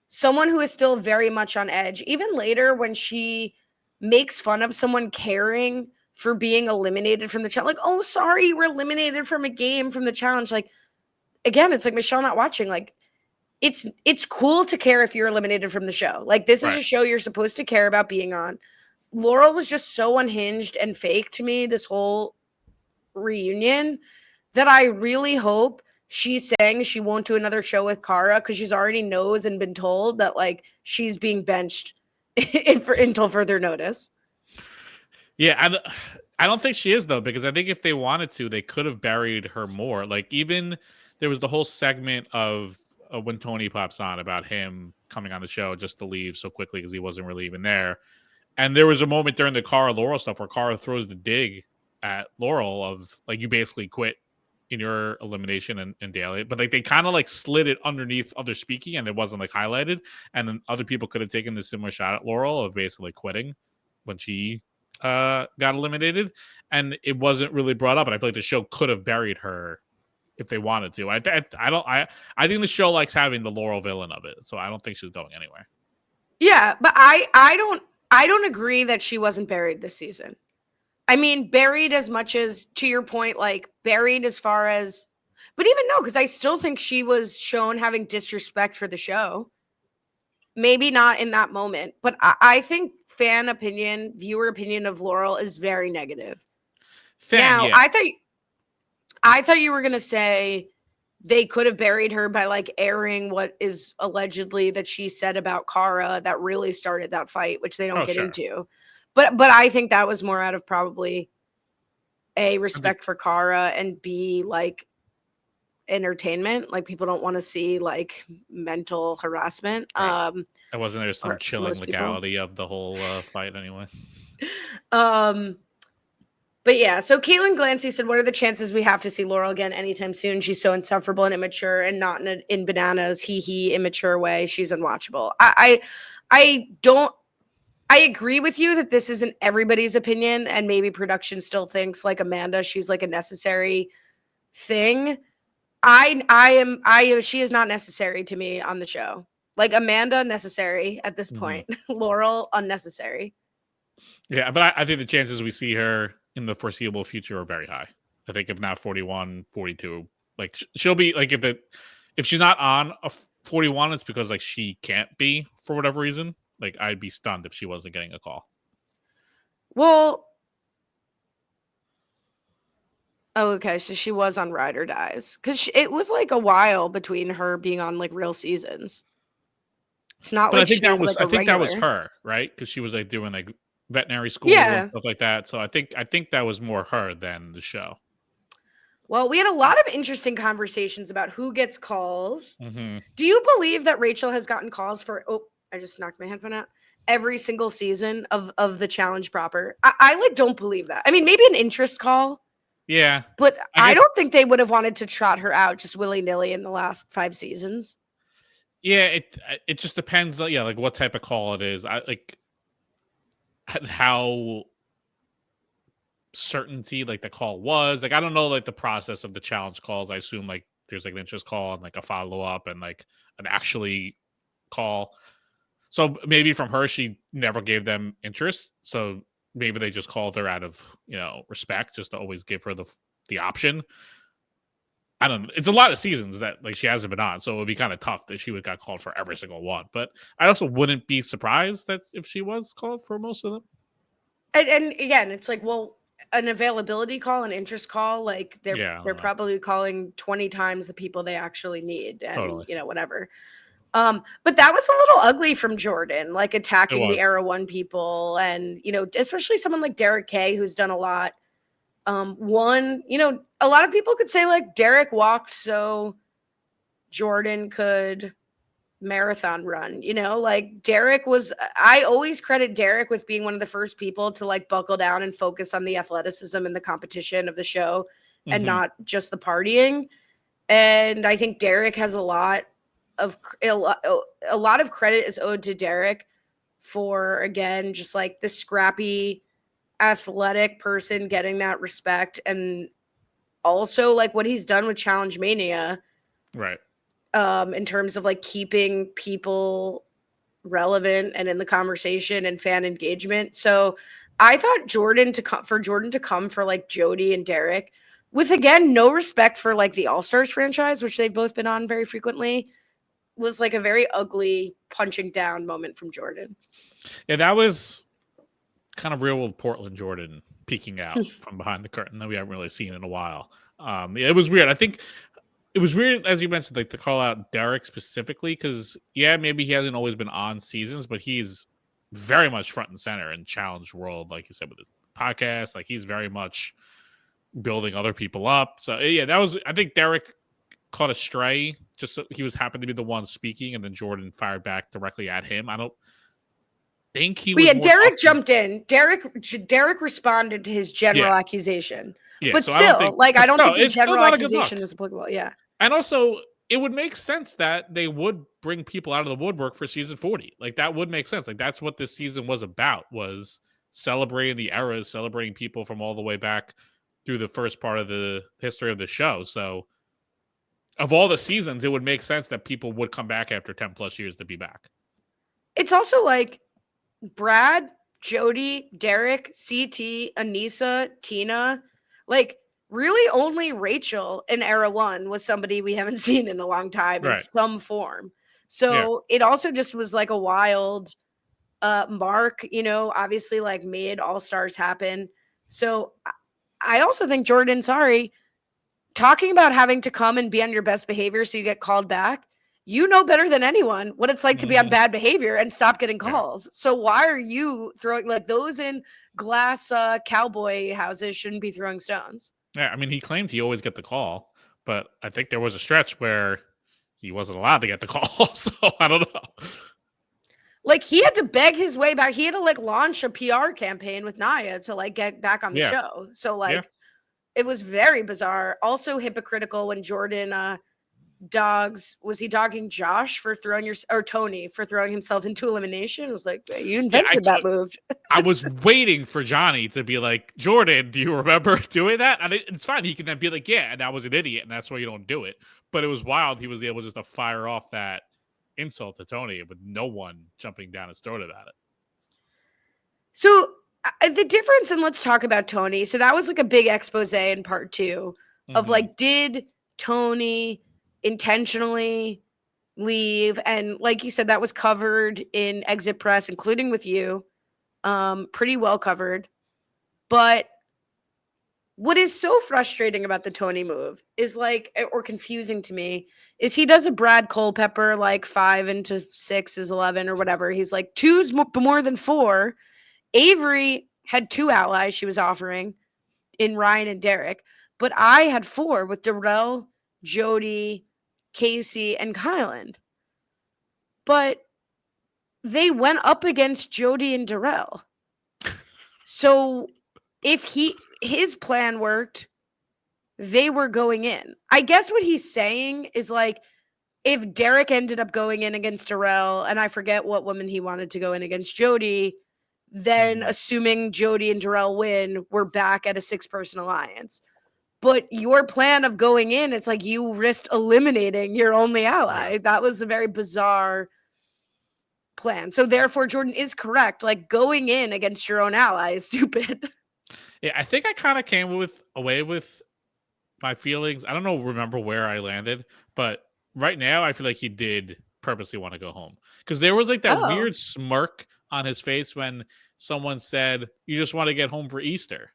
someone who is still very much on edge. Even later when she makes fun of someone caring for being eliminated from the challenge, like, oh, sorry, you were eliminated from a game from the challenge. Like, again, it's like Michelle not watching. Like, it's cool to care if you're eliminated from the show. Like, this is a show you're supposed to care about being on. Laurel was just so unhinged and fake to me this whole reunion that I really hope she's saying she won't do another show with Cara because she's already knows and been told that like she's being benched until further notice. Yeah, I don't think she is though, because I think if they wanted to, they could have buried her more. Like even there was the whole segment of when Tony pops on about him coming on the show just to leave so quickly because he wasn't really even there. And there was a moment during the Cara Laurel stuff where Cara throws the dig at Laurel of like, you basically quit in your elimination and daily, but like they kind of like slid it underneath other speaking and it wasn't like highlighted. And then other people could have taken the similar shot at Laurel of basically quitting when she got eliminated, and it wasn't really brought up. And I feel like the show could have buried her if they wanted to. I think the show likes having the Laurel villain of it, so I don't think she's going anywhere. Yeah, but I don't agree that she wasn't buried this season. I mean, buried as much as, to your point, like buried as far as, but even no, because I still think she was shown having disrespect for the show. Maybe not in that moment, but I think fan opinion, viewer opinion of Laurel is very negative. Yeah. I thought you were gonna say they could have buried her by like airing what is allegedly that she said about Cara that really started that fight, which they don't get into. But I think that was more out of probably A, respect for Cara, and B, like entertainment. Like people don't want to see like mental harassment. I wasn't there some chilling legality of the whole fight anyway. But yeah, so Caitlin Glancy said, what are the chances we have to see Laurel again anytime soon? She's so insufferable and immature and not in bananas, immature way. She's unwatchable. I agree with you that this isn't everybody's opinion, and maybe production still thinks like Amanda, she's like a necessary thing. She is not necessary to me on the show. Like Amanda, necessary at this point. Laurel, unnecessary. Yeah, but I think the chances we see her in the foreseeable future are very high. I think if not 41, 42, like she'll be like, if she's not on a 41, it's because like she can't be for whatever reason. Like I'd be stunned if she wasn't getting a call. Well, oh, okay, so she was on Ride or Dies because it was like a while between her being on like Real Seasons. It's not but like I think that was like I think that was her, right? Because she was like doing like veterinary school and stuff like that. So I think that was more her than the show. Well, we had a lot of interesting conversations about who gets calls. Mm-hmm. Do you believe that Rachel has gotten calls for? Oh, I just knocked my headphone out. Every single season of the challenge proper. I like don't believe that. I mean, maybe an interest call. Yeah, but I don't think they would have wanted to trot her out just willy nilly in the last 5 seasons. Yeah, it just depends. Yeah, like what type of call it is. I like how certainty like the call was. Like I don't know like the process of the challenge calls. I assume like there's like an interest call and like a follow up and like an actually call. So maybe from her, she never gave them interest. So maybe they just called her out of, respect, just to always give her the option. I don't know. It's a lot of seasons that like she hasn't been on, so it would be kind of tough that she would got called for every single one. But I also wouldn't be surprised that if she was called for most of them. And again, it's like, well, an availability call, an interest call, like they're probably calling 20 times the people they actually need, and totally. Whatever. But that was a little ugly from Jordan, like attacking the Era One people, and especially someone like Derek K, who's done a lot. A lot of people could say like Derek walked so Jordan could marathon run, like Derek was, I always credit Derek with being one of the first people to like buckle down and focus on the athleticism and the competition of the show and not just the partying. And I think Derek has a lot of credit is owed to Derek for, again, just like the scrappy, athletic person getting that respect, and also like what he's done with Challenge Mania, right? In terms of like keeping people relevant and in the conversation and fan engagement. So I thought Jordan to come for like Jody and Derek, with again no respect for like the All Stars franchise, which they've both been on very frequently, was like a very ugly punching down moment from Jordan. Yeah, that was kind of real with Portland Jordan peeking out from behind the curtain that we haven't really seen in a while. It was weird. I think it was weird, as you mentioned, like to call out Derek specifically, because maybe he hasn't always been on seasons, but he's very much front and center in Challenge World, like you said, with his podcast. Like he's very much building other people up. So that was, I think Derek caught a stray. Just so he was happened to be the one speaking, and then Jordan fired back directly at him. I don't think he was. Derek jumped in. Derek responded to his general accusation. Yeah, but so still, I don't think the general accusation is applicable. Yeah. And also, it would make sense that they would bring people out of the woodwork for season 40. Like, that would make sense. Like, that's what this season was about, was celebrating the eras, celebrating people from all the way back through the first part of the history of the show. So, of all the seasons, it would make sense that people would come back after 10 plus years to be back. It's also like Brad, Jody, Derek, CT, Aneesa, Tina, like really only Rachel in era 1 was somebody we haven't seen in a long time in some form. So it also just was like a wild Mark, obviously like made All Stars happen. So I also think Jordan, talking about having to come and be on your best behavior so you get called back, you know better than anyone what it's like to be on bad behavior and stop getting calls. Yeah. So why are you throwing, like, those in glass cowboy houses shouldn't be throwing stones? Yeah, I mean, he claimed he always get the call, but I think there was a stretch where he wasn't allowed to get the call. So I don't know. Like, he had to beg his way back. He had to like launch a PR campaign with Nia to like get back on the show. So like it was very bizarre. Also hypocritical when Jordan was he dogging Josh for throwing or Tony for throwing himself into elimination? It was like, you invented that move. I was waiting for Johnny to be like, Jordan, do you remember doing that? And it's fine. He can then be like, yeah, and I was an idiot, and that's why you don't do it. But it was wild. He was able just to fire off that insult to Tony with no one jumping down his throat about it. So the difference, and let's talk about Tony. So that was like a big expose in part 2 of like, did Tony intentionally leave? And like you said, that was covered in Exit Press, including with you, pretty well covered. But what is so frustrating about the Tony move is like, or confusing to me, is he does a Brad Culpepper, like 5 into 6 is 11 or whatever. He's like, 2's more than 4. Avery had 2 allies she was offering in Ryan and Derek, but I had 4 with Darrell, Jody, Casey, and Kyland. But they went up against Jody and Darrell. So if his plan worked, they were going in. I guess what he's saying is like, if Derek ended up going in against Darrell, and I forget what woman he wanted to go in against Jody, then assuming Jody and Darrell win, we're back at a 6-person alliance. But your plan of going in, it's like you risked eliminating your only ally. Yeah. That was a very bizarre plan. So therefore, Jordan is correct. Like, going in against your own ally is stupid. Yeah, I think I kind of came away with my feelings. I don't remember where I landed, but right now I feel like he did purposely want to go home, because there was like that weird smirk on his face when someone said, "You just want to get home for Easter."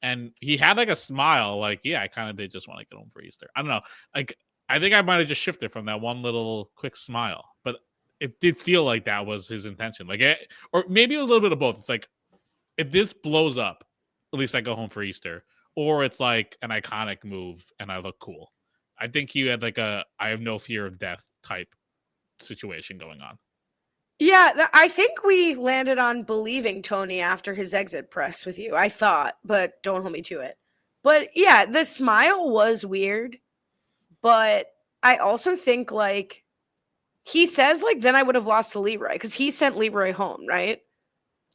And he had like a smile, like, yeah, I kind of did just want to get home for Easter. I don't know. Like, I think I might have just shifted from that one little quick smile, but it did feel like that was his intention. Like, or maybe a little bit of both. It's like, if this blows up, at least I go home for Easter, or it's like an iconic move and I look cool. I think he had like I have no fear of death type situation going on. Yeah, I think we landed on believing Tony after his exit press with you. I thought, but don't hold me to it. But yeah, the smile was weird. But I also think like he says like then I would have lost to Leroy because he sent Leroy home, right?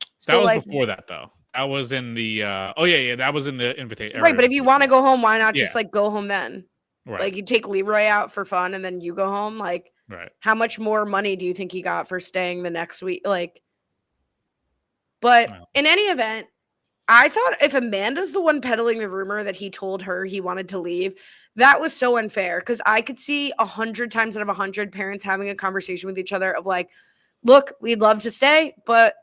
That So was like before that though. That was in the that was in the invitation. right, but if you want to go home, why not just Yeah. like go home then? Right. Like you take Leroy out for fun and then you go home. Like Right. how much more money do you think he got for staying the next week? Like, but in any event, I thought if Amanda's the one peddling the rumor that he told her he wanted to leave, that was so unfair because I could see 100 times out of 100 parents having a conversation with each other of like, look, we'd love to stay, but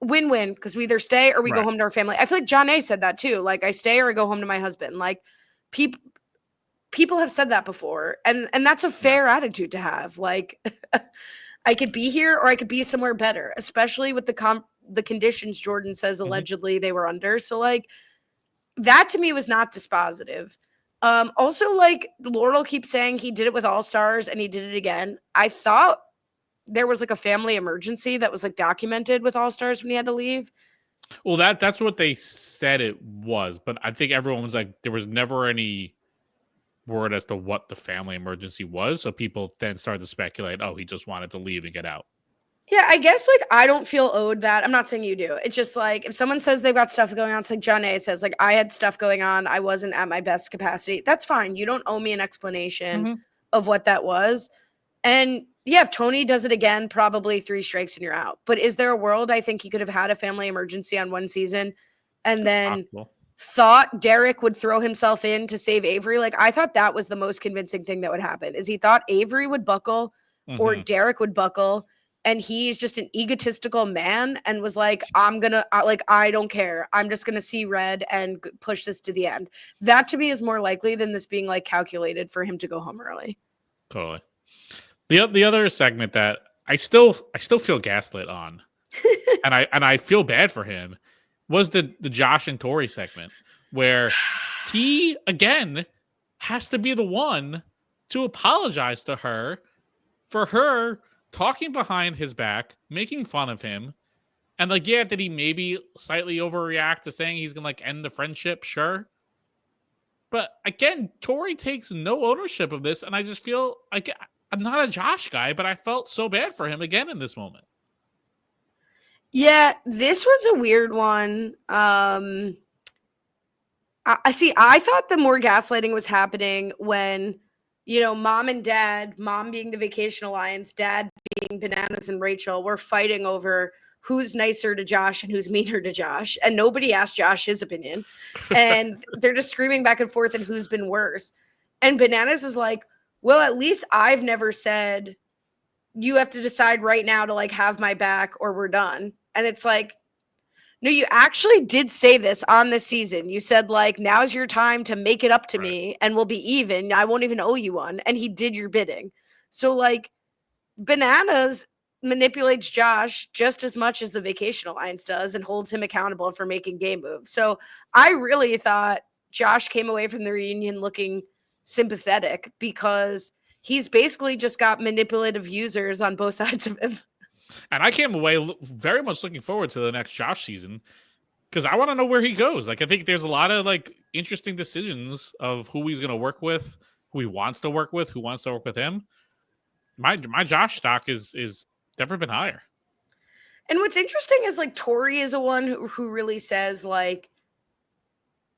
win-win because we either stay or we go Right. home to our family. I feel like John A said that too. Like I stay or I go home to my husband. Like people have said that before. And that's a fair attitude to have. Like I could be here or I could be somewhere better, especially with the conditions Jordan says allegedly they were under. So like that to me was not dispositive. Also like Laurel keeps saying he did it with All Stars and he did it again. I thought there was like a family emergency that was like documented with All Stars when he had to leave. Well, that's what they said it was, but I think everyone was like, there was never any word as to what the family emergency was. So people then started to speculate, oh, he just wanted to leave and get out. Yeah, I guess like I don't feel owed that. I'm not saying you do. It's just like if someone says they've got stuff going on, it's like John A says, like I had stuff going on. I wasn't at my best capacity. That's fine. You don't owe me an explanation of what that was. And yeah, if Tony does it again, probably 3 strikes and you're out. But is there a world I think he could have had a family emergency on one season and then thought Derek would throw himself in to save Avery? Like I thought that was the most convincing thing that would happen is he thought Avery would buckle or Derek would buckle. And he's just an egotistical man and was like, I'm going to, like, I don't care. I'm just going to see red and push this to the end. That to me is more likely than this being like calculated for him to go home early. Totally. The other segment that I still feel gaslit on, and I feel bad for him, was the Josh and Tori segment where he again has to be the one to apologize to her for her talking behind his back, making fun of him, and like, yeah, did he maybe slightly overreact to saying he's gonna like end the friendship? Sure. But again, Tori takes no ownership of this, and I just feel like I'm not a Josh guy, but I felt so bad for him again in this moment. Yeah, this was a weird one. I see. I thought the more gaslighting was happening when, you know, mom and dad, mom being the Vacation Alliance, dad being Bananas and Rachel, were fighting over who's nicer to Josh and who's meaner to Josh. And nobody asked Josh his opinion. And they're just screaming back and forth and who's been worse. And Bananas is like, well, at least I've never said you have to decide right now to like have my back or we're done. And it's like, no, you actually did say this on this season. You said like, now's your time to make it up to me and we'll be even. I won't even owe you one. And he did your bidding. So like Bananas manipulates Josh just as much as the Vacation Alliance does and holds him accountable for making game moves. So I really thought Josh came away from the reunion looking sympathetic because he's basically just got manipulative users on both sides of him. And I came away very much looking forward to the next Josh season because I want to know where he goes. Like, I think there's a lot of like interesting decisions of who he's going to work with, who he wants to work with, who wants to work with him. My Josh stock is never been higher. And what's interesting is like Tori is a one who really says like,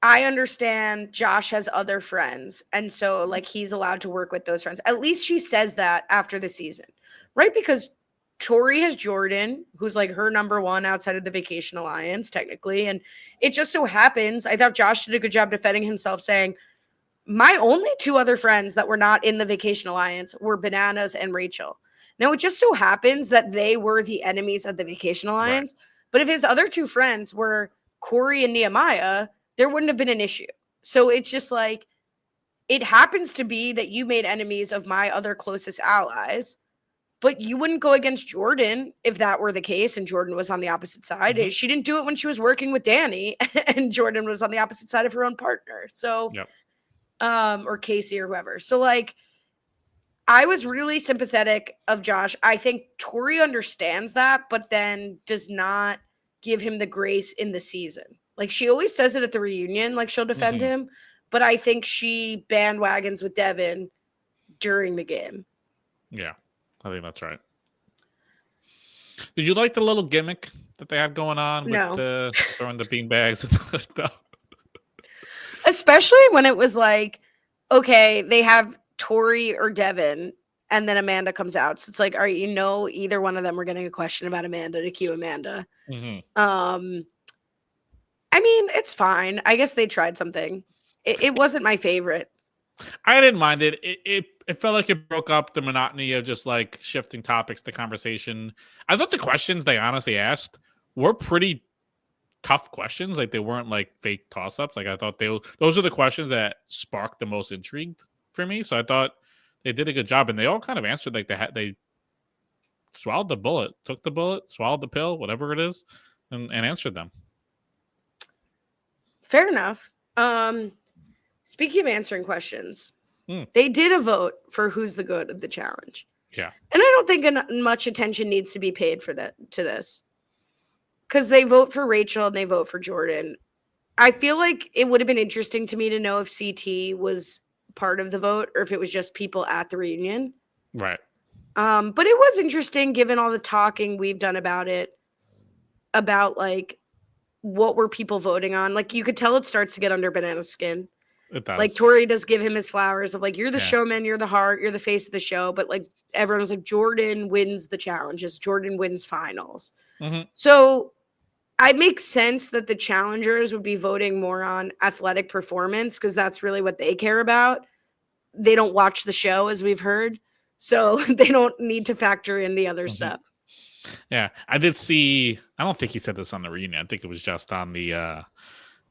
I understand Josh has other friends. And so like he's allowed to work with those friends. At least she says that after the season, right? Because Tori has Jordan, who's like her number one outside of the Vacation Alliance, technically. And it just so happens, I thought Josh did a good job defending himself, saying, my only 2 other friends that were not in the Vacation Alliance were Bananas and Rachel. Now, it just so happens that they were the enemies of the Vacation Alliance. Right. But if his other 2 friends were Corey and Nehemiah, there wouldn't have been an issue. So it's just like, it happens to be that you made enemies of my other closest allies. But you wouldn't go against Jordan if that were the case and Jordan was on the opposite side. Mm-hmm. She didn't do it when she was working with Danny and Jordan was on the opposite side of her own partner. So, or Casey or whoever. So, like, I was really sympathetic of Josh. I think Tori understands that, but then does not give him the grace in the season. Like, she always says it at the reunion, like she'll defend him. But I think she bandwagons with Devin during the game. Yeah, I think that's right. Did you like the little gimmick that they had going on with No. throwing the beanbags? No. Especially when it was like, okay, they have Tori or Devin, and then Amanda comes out. So it's like, all right, either one of them are getting a question about Amanda to cue Amanda. Mm-hmm. I mean, it's fine. I guess they tried something. It wasn't my favorite. I didn't mind it. It felt like it broke up the monotony of just like shifting topics to conversation. I thought the questions they honestly asked were pretty tough questions. Like they weren't like fake toss ups. Like I thought those are the questions that sparked the most intrigue for me. So I thought they did a good job, and they all kind of answered like they swallowed the bullet, took the bullet, swallowed the pill, whatever it is, and answered them. Fair enough. Speaking of answering questions, they did a vote for who's the goat of the challenge. Yeah. And I don't think much attention needs to be paid for that to this. Because they vote for Rachel and they vote for Jordan. I feel like it would have been interesting to me to know if CT was part of the vote or if it was just people at the reunion. Right. But it was interesting given all the talking we've done about it, about like what were people voting on. Like you could tell it starts to get under Banana's skin. It does. Like Tori does give him his flowers of like, you're the Yeah. showman, you're the heart, you're the face of the show. But like everyone was like, Jordan wins the challenges, Jordan wins finals. Mm-hmm. So it makes sense that the challengers would be voting more on athletic performance because that's really what they care about. They don't watch the show, as we've heard. So they don't need to factor in the other stuff. Yeah, I did see. I don't think he said this on the reunion. I think it was just on the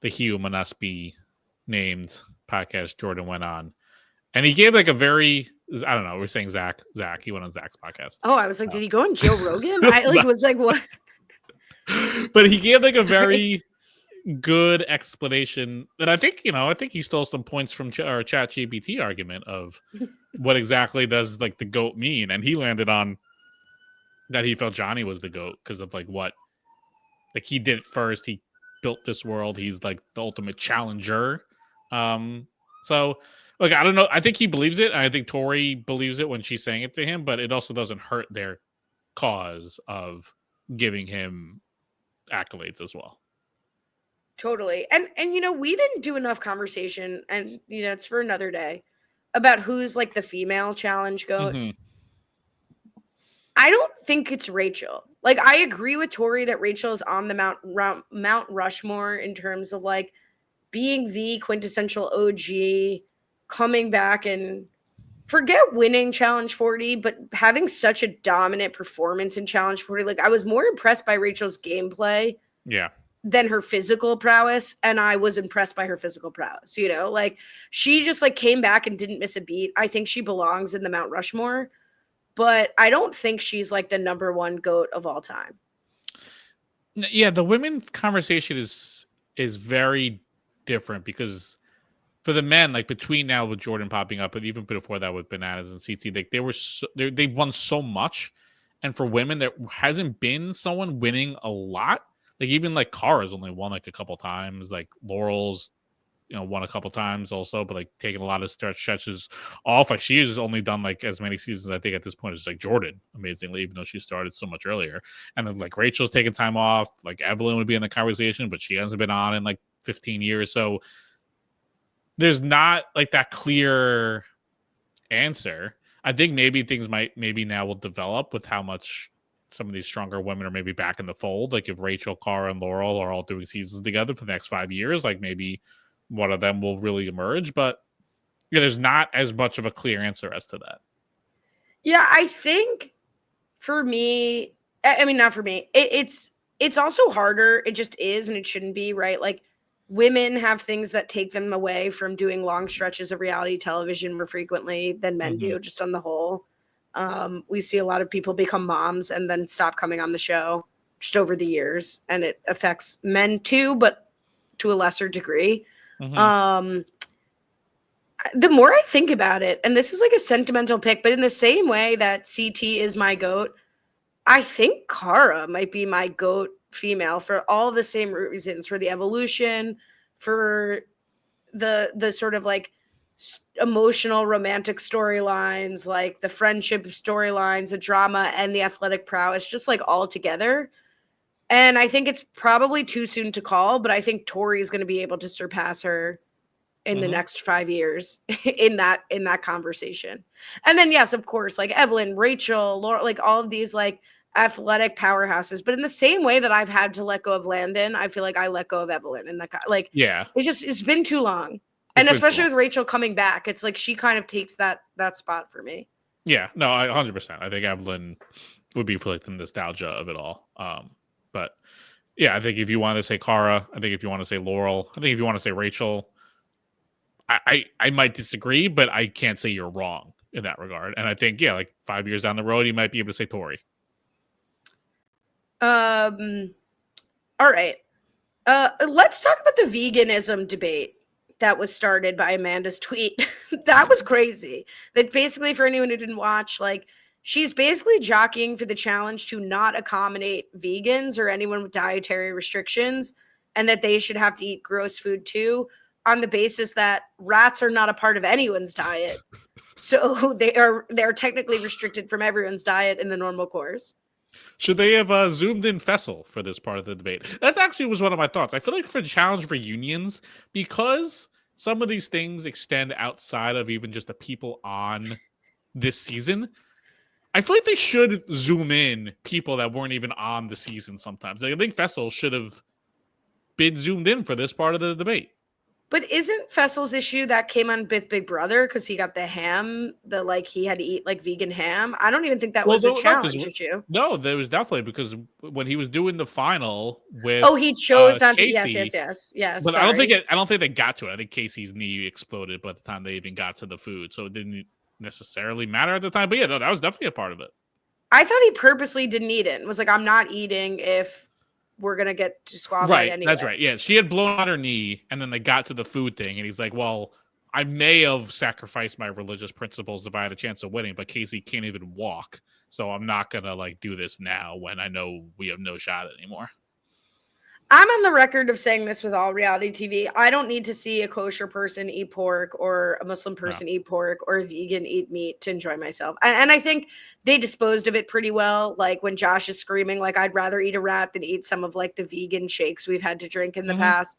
Hugh Must Be Named podcast Jordan went on, and he gave like a very, I don't know. We're saying Zach. He went on Zach's podcast. Oh, I was like, did he go on Joe Rogan? I like was like, what? But he gave like a very good explanation that I think he stole some points from our ChatGPT argument of what exactly does like the GOAT mean, and he landed on that he felt Johnny was the GOAT because of like what, like he did it first. He built this world. He's like the ultimate challenger. So look, I don't know. I think he believes it. And I think Tori believes it when she's saying it to him, but it also doesn't hurt their cause of giving him accolades as well. Totally. And we didn't do enough conversation, and it's for another day, about who's like the female challenge GOAT. Mm-hmm. I don't think it's Rachel. Like, I agree with Tori that Rachel is on the Mount Rushmore in terms of like being the quintessential OG, coming back and forget winning Challenge 40, but having such a dominant performance in Challenge 40. Like, I was more impressed by Rachel's gameplay than her physical prowess, and I was impressed by her physical prowess. Like she just like came back and didn't miss a beat. I think she belongs in the Mount Rushmore. But I don't think she's like the number one GOAT of all time. Yeah, the women's conversation is very different because for the men, like between now with Jordan popping up, but even before that with Bananas and CT, like they won so much, and for women there hasn't been someone winning a lot. Like even like Cara's only won like a couple times, like Laurel's won a couple times also, but like taking a lot of stretches off. Like she has only done like as many seasons, I think, at this point as like Jordan, amazingly, even though she started so much earlier. And then like Rachel's taking time off. Like Evelyn would be in the conversation, but she hasn't been on in like 15 years. So there's not like that clear answer. I think maybe things maybe now will develop with how much some of these stronger women are maybe back in the fold. Like if Rachel, Cara, and Laurel are all doing seasons together for the next 5 years, like maybe one of them will really emerge. But yeah, there's not as much of a clear answer as to that. Yeah, I think for me, I mean, not for me, it's also harder. It just is, and it shouldn't be, right? Like women have things that take them away from doing long stretches of reality television more frequently than men do, just on the whole. We see a lot of people become moms and then stop coming on the show just over the years, and it affects men too, but to a lesser degree. The more I think about it, and this is like a sentimental pick, but in the same way that CT is my GOAT, I think Cara might be my GOAT female for all the same reasons, for the evolution, for the sort of like emotional romantic storylines, like the friendship storylines, the drama, and the athletic prowess, just like all together. And I think it's probably too soon to call, but I think Tori is going to be able to surpass her in the next 5 years in that conversation. And then yes, of course, like Evelyn, Rachel, Laura, like all of these like athletic powerhouses. But in the same way that I've had to let go of Landon, I feel like I let go of Evelyn, and like it's been too long. And especially with Rachel coming back, it's like she kind of takes that spot for me. Yeah, no, 100%. I think Evelyn would be for like the nostalgia of it all. But yeah, I think if you want to say Cara, I think if you want to say Laurel, I think if you want to say Rachel, I might disagree, but I can't say you're wrong in that regard. And I think, yeah, like 5 years down the road, you might be able to say Tori. All right. Let's talk about the veganism debate that was started by Amanda's tweet. That was crazy. That basically, for anyone who didn't watch, like, she's basically jockeying for the challenge to not accommodate vegans or anyone with dietary restrictions, and that they should have to eat gross food too, on the basis that rats are not a part of anyone's diet. So they're technically restricted from everyone's diet in the normal course. Should they have zoomed in Fessel for this part of the debate? That actually was one of my thoughts. I feel like for challenge reunions, because some of these things extend outside of even just the people on this season, I feel like they should zoom in people that weren't even on the season sometimes. I think Fessel should have been zoomed in for this part of the debate. But isn't Fessel's issue that came on Big Brother because he got the ham, like he had to eat like vegan ham? I don't even think that was a challenge issue. No, there was definitely, because when he was doing the final with he chose not Casey, to. Yes. But sorry. I don't think they got to it. I think Casey's knee exploded by the time they even got to the food, so it didn't necessarily matter at the time. But yeah, no, that was definitely a part of it. I thought he purposely didn't eat it and was like, I'm not eating if we're going to get disqualified anyway. That's right. Yeah, she had blown out her knee, and then they got to the food thing, and he's like, well, I may have sacrificed my religious principles if I had a chance of winning, but Casey can't even walk, so I'm not going to like do this now when I know we have no shot anymore. I'm on the record of saying this with all reality TV. I don't need to see a kosher person eat pork or a Muslim person eat pork or a vegan eat meat to enjoy myself. And I think they disposed of it pretty well. Like when Josh is screaming, like, I'd rather eat a rat than eat some of like the vegan shakes we've had to drink in the past.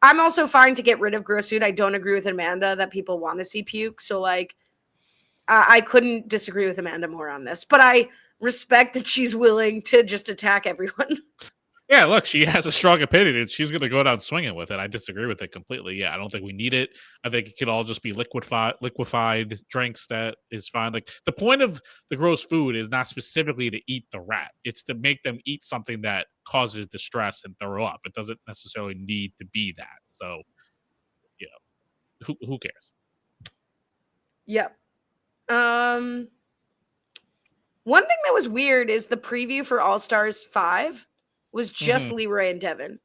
I'm also fine to get rid of gross food. I don't agree with Amanda that people want to see puke. So like, I couldn't disagree with Amanda more on this, but I respect that she's willing to just attack everyone. Yeah, look, she has a strong opinion, and she's going to go down swinging with it. I disagree with it completely. Yeah, I don't think we need it. I think it could all just be liquefied drinks. That is fine. Like, the point of the gross food is not specifically to eat the rat. It's to make them eat something that causes distress and throw up. It doesn't necessarily need to be that. So, you know, who cares? Yep. One thing that was weird is the preview for All Stars 5 was just Leroy and Devin.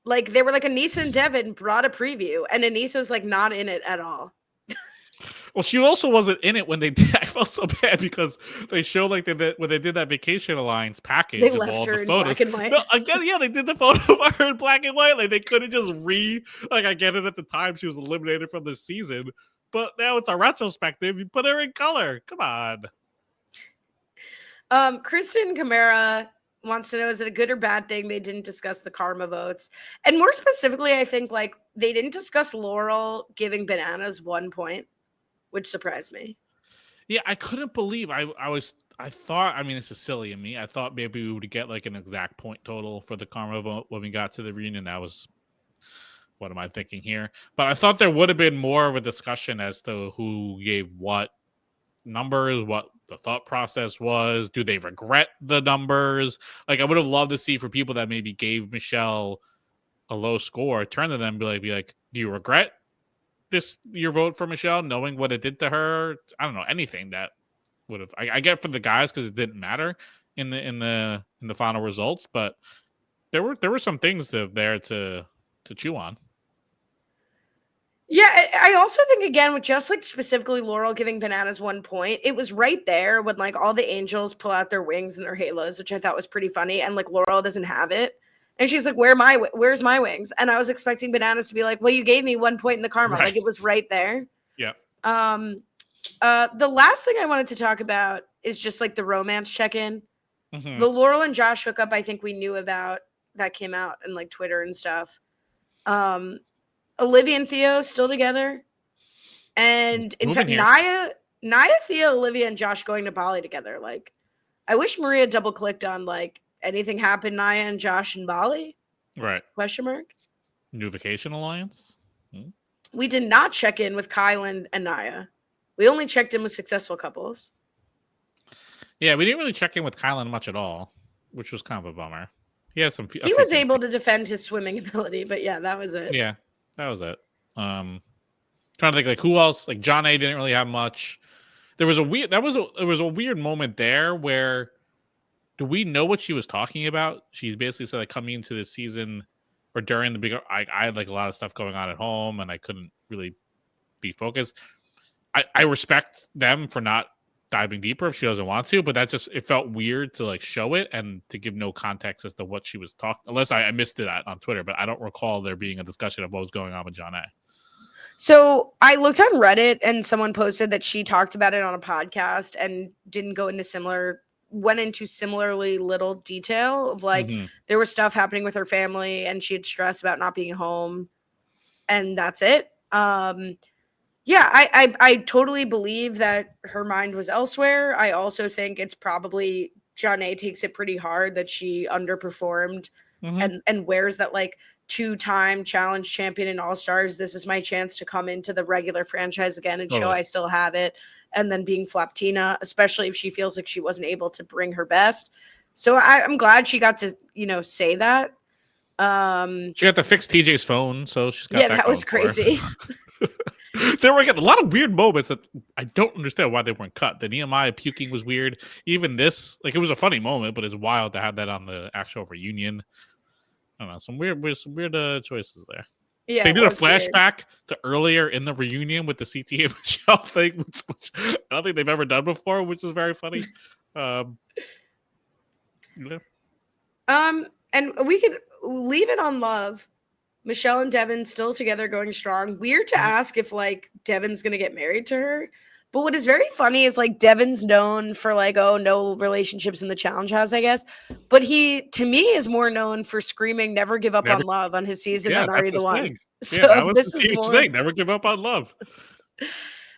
Like, they were like, Aneesa and Devin brought a preview, and Aneesa's like not in it at all. Well, she also wasn't in it when they did. I felt so bad because they showed like when they did that Vacation Alliance package. They left her in black and white. No, again, yeah, they did the photo of her in black and white. Like, they couldn't just I get it, at the time she was eliminated from the season, but now it's a retrospective. You put her in color. Come on. Kristen Camara wants to know, is it a good or bad thing they didn't discuss the karma votes? And more specifically, I think like they didn't discuss Laurel giving Bananas 1 point, which surprised me. Yeah, I couldn't believe I thought, I mean, this is silly of me. I thought maybe we would get like an exact point total for the karma vote when we got to the reunion. That was, what am I thinking here? But I thought there would have been more of a discussion as to who gave what numbers, what the thought process was. Do they regret the numbers? Like, I would have loved to see, for people that maybe gave Michelle a low score, turn to them and be like, do you regret your vote for Michelle, knowing what it did to her? I don't know, anything that would have, I get for the guys because it didn't matter in the final results, but there were some things there to chew on. Yeah, I also think, again, with just like specifically Laurel giving Bananas 1 point, it was right there when like all the angels pull out their wings and their halos, which I thought was pretty funny. And like Laurel doesn't have it. And she's like, where's my wings? And I was expecting Bananas to be like, well, you gave me 1 point in the karma. Right. Like, it was right there. Yeah. The last thing I wanted to talk about is just like the romance check-in. Mm-hmm. The Laurel and Josh hookup, I think we knew about. That came out in like Twitter and stuff. Olivia and Theo still together. And in fact, Moving here. Naya, Theo, Olivia, and Josh going to Bali together. Like, I wish Maria double clicked on like anything happened, Naya and Josh in Bali? Right. Question mark. New Vacation Alliance. We did not check in with Kyle and Naya. We only checked in with successful couples. Yeah, we didn't really check in with Kylan much at all, which was kind of a bummer. He had some. He was able to defend his swimming ability, but yeah, that was it. Yeah, that was it. Trying to think like who else. Like John A didn't really have much. There was a weird moment there where, do we know what she was talking about? She basically said like coming into this season or during the bigger, I had like a lot of stuff going on at home and I couldn't really be focused. I respect them for not diving deeper if she doesn't want to, but that just, it felt weird to like show it and to give no context as to what she was talking, unless I missed it on Twitter, but I don't recall there being a discussion of what was going on with John A. So I looked on Reddit and someone posted that she talked about it on a podcast and didn't go into went into similarly little detail of like there was stuff happening with her family and she had stress about not being home and that's it. Yeah, I totally believe that her mind was elsewhere. I also think it's probably John A takes it pretty hard that she underperformed and wears that like 2-time challenge champion in All-Stars. This is my chance to come into the regular franchise again and show I still have it. And then being Flaptina, especially if she feels like she wasn't able to bring her best. So I'm glad she got to, say that. She got to fix TJ's phone, so she's got that was crazy. There were a lot of weird moments that I don't understand why they weren't cut. The Nehemiah puking was weird. Even this, like, it was a funny moment, but it's wild to have that on the actual reunion. I don't know, some weird choices there. Yeah, they did a flashback to earlier in the reunion with the CTA Michelle thing, which I don't think they've ever done before, which is very funny. And we could leave it on love. Michelle and Devin still together, going strong. Weird to ask if like Devin's gonna get married to her. But what is very funny is like Devin's known for like, oh, no relationships in the challenge house, I guess. But he, to me, is more known for screaming "Never give up on love" on his season on Are You the One. Thing. So yeah, that was this the is huge thing. Never give up on love.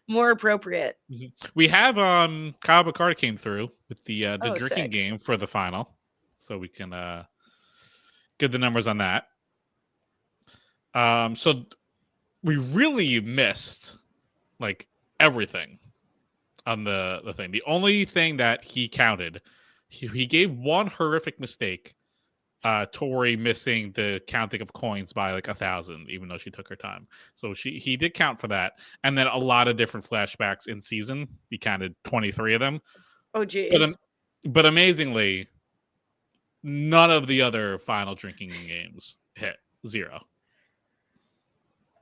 More appropriate. We have Kyle McCarty came through with the drinking game for the final, so we can get the numbers on that. So we really missed like everything on the thing. The only thing that he counted, he gave one horrific mistake. Tori missing the counting of coins by like 1,000, even though she took her time. So he did count for that, and then a lot of different flashbacks in season. He counted 23 of them. Oh, geez. But amazingly, none of the other final drinking games hit 0.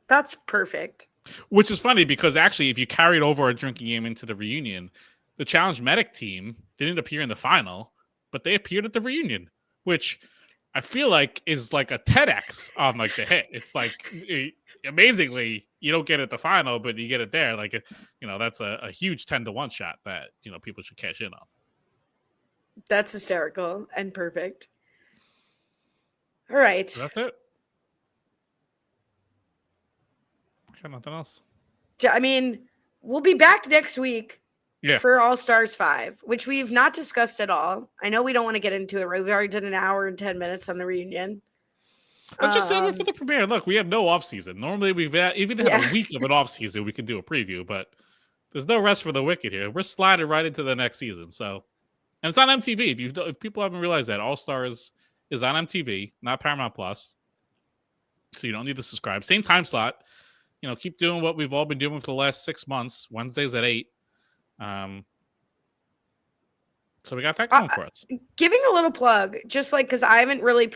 That's perfect. Which is funny because actually, if you carried over a drinking game into the reunion, the Challenge Medic team didn't appear in the final, but they appeared at the reunion, which I feel like is like a TEDx on like the hit. It's like amazingly, you don't get it at the final, but you get it there. Like, that's a huge 10-to-1 shot that, people should cash in on. That's hysterical and perfect. All right. So that's it. Nothing else. I mean, we'll be back next week for All Stars 5, which we've not discussed at all. I know we don't want to get into it. We've already done an hour and 10 minutes on the reunion. Let's just save it for the premiere. Look, we have no off season. Normally, we've even had a week of an off season. We can do a preview, but there's no rest for the wicked here. We're sliding right into the next season. So, and it's on MTV. If people haven't realized that, All Stars is on MTV, not Paramount Plus. So you don't need to subscribe. Same time slot. Keep doing what we've all been doing for the last 6 months. Wednesdays at 8. So we got that going for us. Giving a little plug, just like because I haven't really,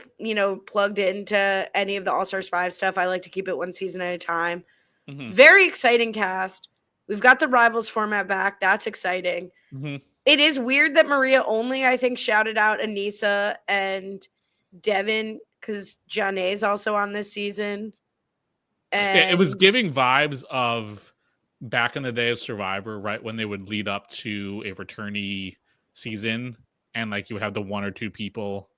plugged into any of the All Stars 5 stuff. I like to keep it one season at a time. Very exciting cast. We've got the Rivals format back. That's exciting. It is weird that Maria only, I think, shouted out Aneesa and Devin because Janae is also on this season. And it was giving vibes of back in the day of Survivor, right when they would lead up to a returnee season, and like you would have the one or two people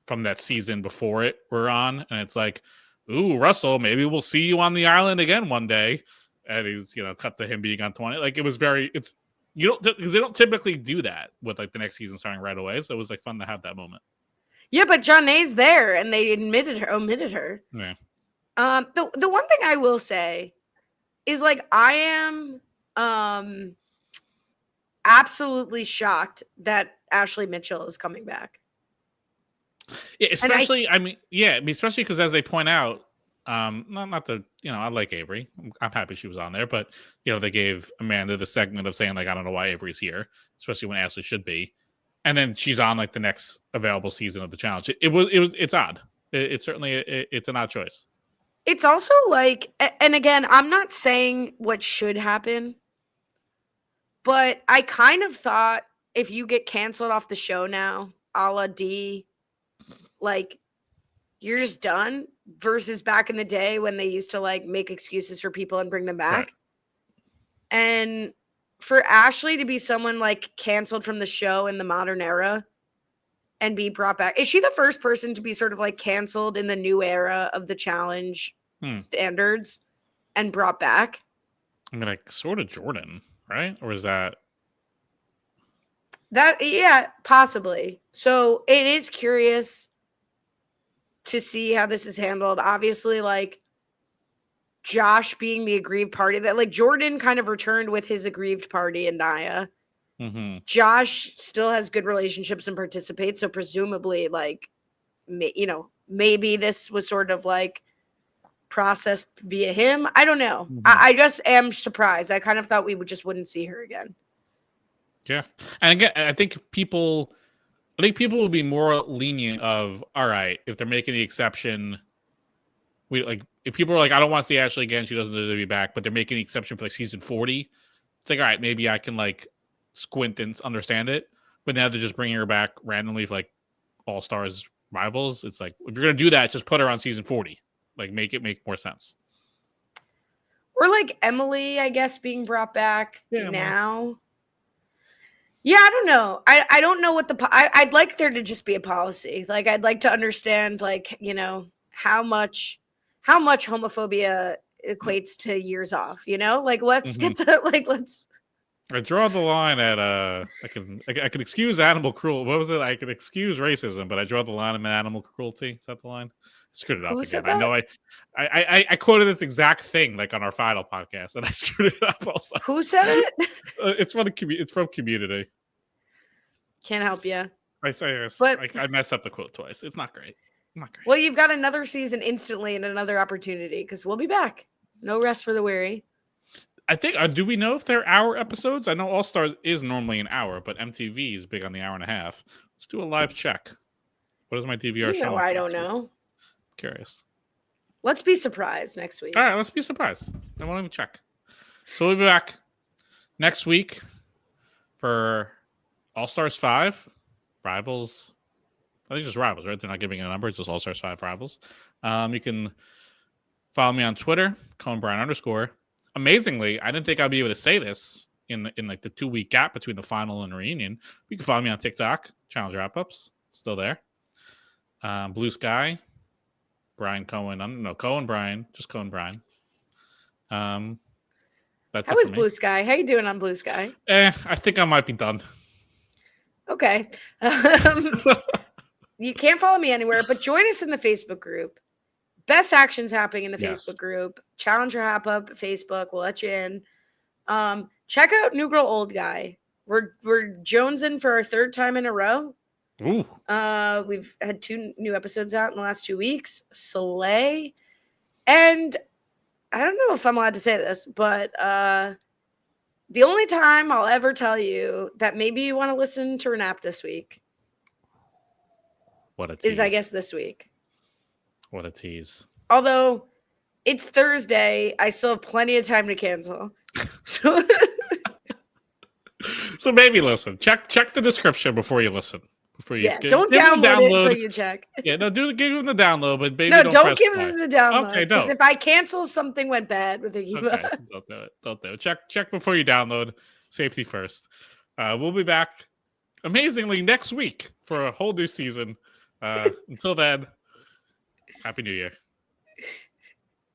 from that season before it were on, and it's like, ooh, Russell, maybe we'll see you on the island again one day. And he's, cut to him being on 20. Like it was it's you don't, because they don't typically do that with like the next season starting right away. So it was like fun to have that moment. Yeah, but Jonna's there, and they omitted her. Yeah. The one thing I will say is like I am absolutely shocked that Ashley Mitchell is coming back. Yeah, especially especially because as they point out, not the I like Avery. I'm happy she was on there, but they gave Amanda the segment of saying like I don't know why Avery's here, especially when Ashley should be, and then she's on like the next available season of the challenge. It's odd. It's certainly it's an odd choice. It's also like, and again, I'm not saying what should happen, but I kind of thought if you get canceled off the show now, a la D, like you're just done, versus back in the day when they used to like make excuses for people and bring them back. Right. And for Ashley to be someone like canceled from the show in the modern era and be brought back. Is she the first person to be sort of like canceled in the new era of the challenge standards and brought back? I mean, like sort of Jordan, right? Or is that? Yeah, possibly. So it is curious to see how this is handled. Obviously, like Josh being the aggrieved party, that like Jordan kind of returned with his aggrieved party and Naya. Mm-hmm. Josh still has good relationships and participates, so presumably, like, maybe this was sort of like processed via him. I don't know. Mm-hmm. I just am surprised. I kind of thought we wouldn't see her again. Yeah, and again, I think people will be more lenient of, all right, if they're making the exception, if people are like, I don't want to see Ashley again, she doesn't deserve to be back, but they're making the exception for like season 40. It's like, all right, maybe I can like squint and understand it, but now they're just bringing her back randomly for like All Stars rivals. It's like, if you're gonna do that, just put her on season 40. Like, make it make more sense. Or like Emily, I guess, being brought back now. Yeah, I don't know. I don't know what I'd like there to just be a policy. Like, I'd like to understand, like, how much homophobia equates to years off. Like, let's get let's. I draw the line at I can excuse animal cruelty. What was it? I can excuse racism, but I draw the line at animal cruelty. Is that the line? I screwed it up Who again. said that? I know I quoted this exact thing like on our final podcast, and I screwed it up also. Who said it? It's from Community. Can't help you. I messed up the quote twice. It's not great. Well, you've got another season instantly and another opportunity because we'll be back. No rest for the weary. I think, do we know if they're hour episodes? I know All Stars is normally an hour, but MTV is big on the hour and a half. Let's do a live check. What is my DVR show? I don't know. Curious. Let's be surprised next week. All right, let's be surprised. I won't even check. So we'll be back next week for All Stars 5 Rivals. I think it's just Rivals, right? They're not giving it a number. It's just All Stars 5 Rivals. You can follow me on Twitter, _. Amazingly, I didn't think I'd be able to say this in like the 2-week gap between the final and reunion. You can follow me on TikTok, Challenge Wrap-Ups, still there. Blue Sky, Brian Cohen. I don't know, Cohen Brian, just Cohen Brian. That's How is Blue Sky? How you doing on Blue Sky? I think I might be done. Okay. You can't follow me anywhere, but join us in the Facebook group. Best actions happening in the Facebook group. Challenge RHAP up Facebook. We'll let you in. Check out New Girl Old Guy. We're jonesing for our 3rd time in a row. Ooh. We've had 2 new episodes out in the last 2 weeks. Slay. And I don't know if I'm allowed to say this, but the only time I'll ever tell you that maybe you want to listen to RHAP this week. What a tease. Is, I guess, this week. What a tease. Although it's Thursday, I still have plenty of time to cancel. So maybe listen. Check the description before you listen. before you. Yeah, don't give them the download it until you check. Yeah, no, give them the download, but maybe No, don't don't press give play. them the download. Okay, Because don't. if I cancel, something went bad with the Okay, so don't do it. Don't do it. Check before you download. Safety first. We'll be back amazingly next week for a whole new season. Until then, Happy New Year.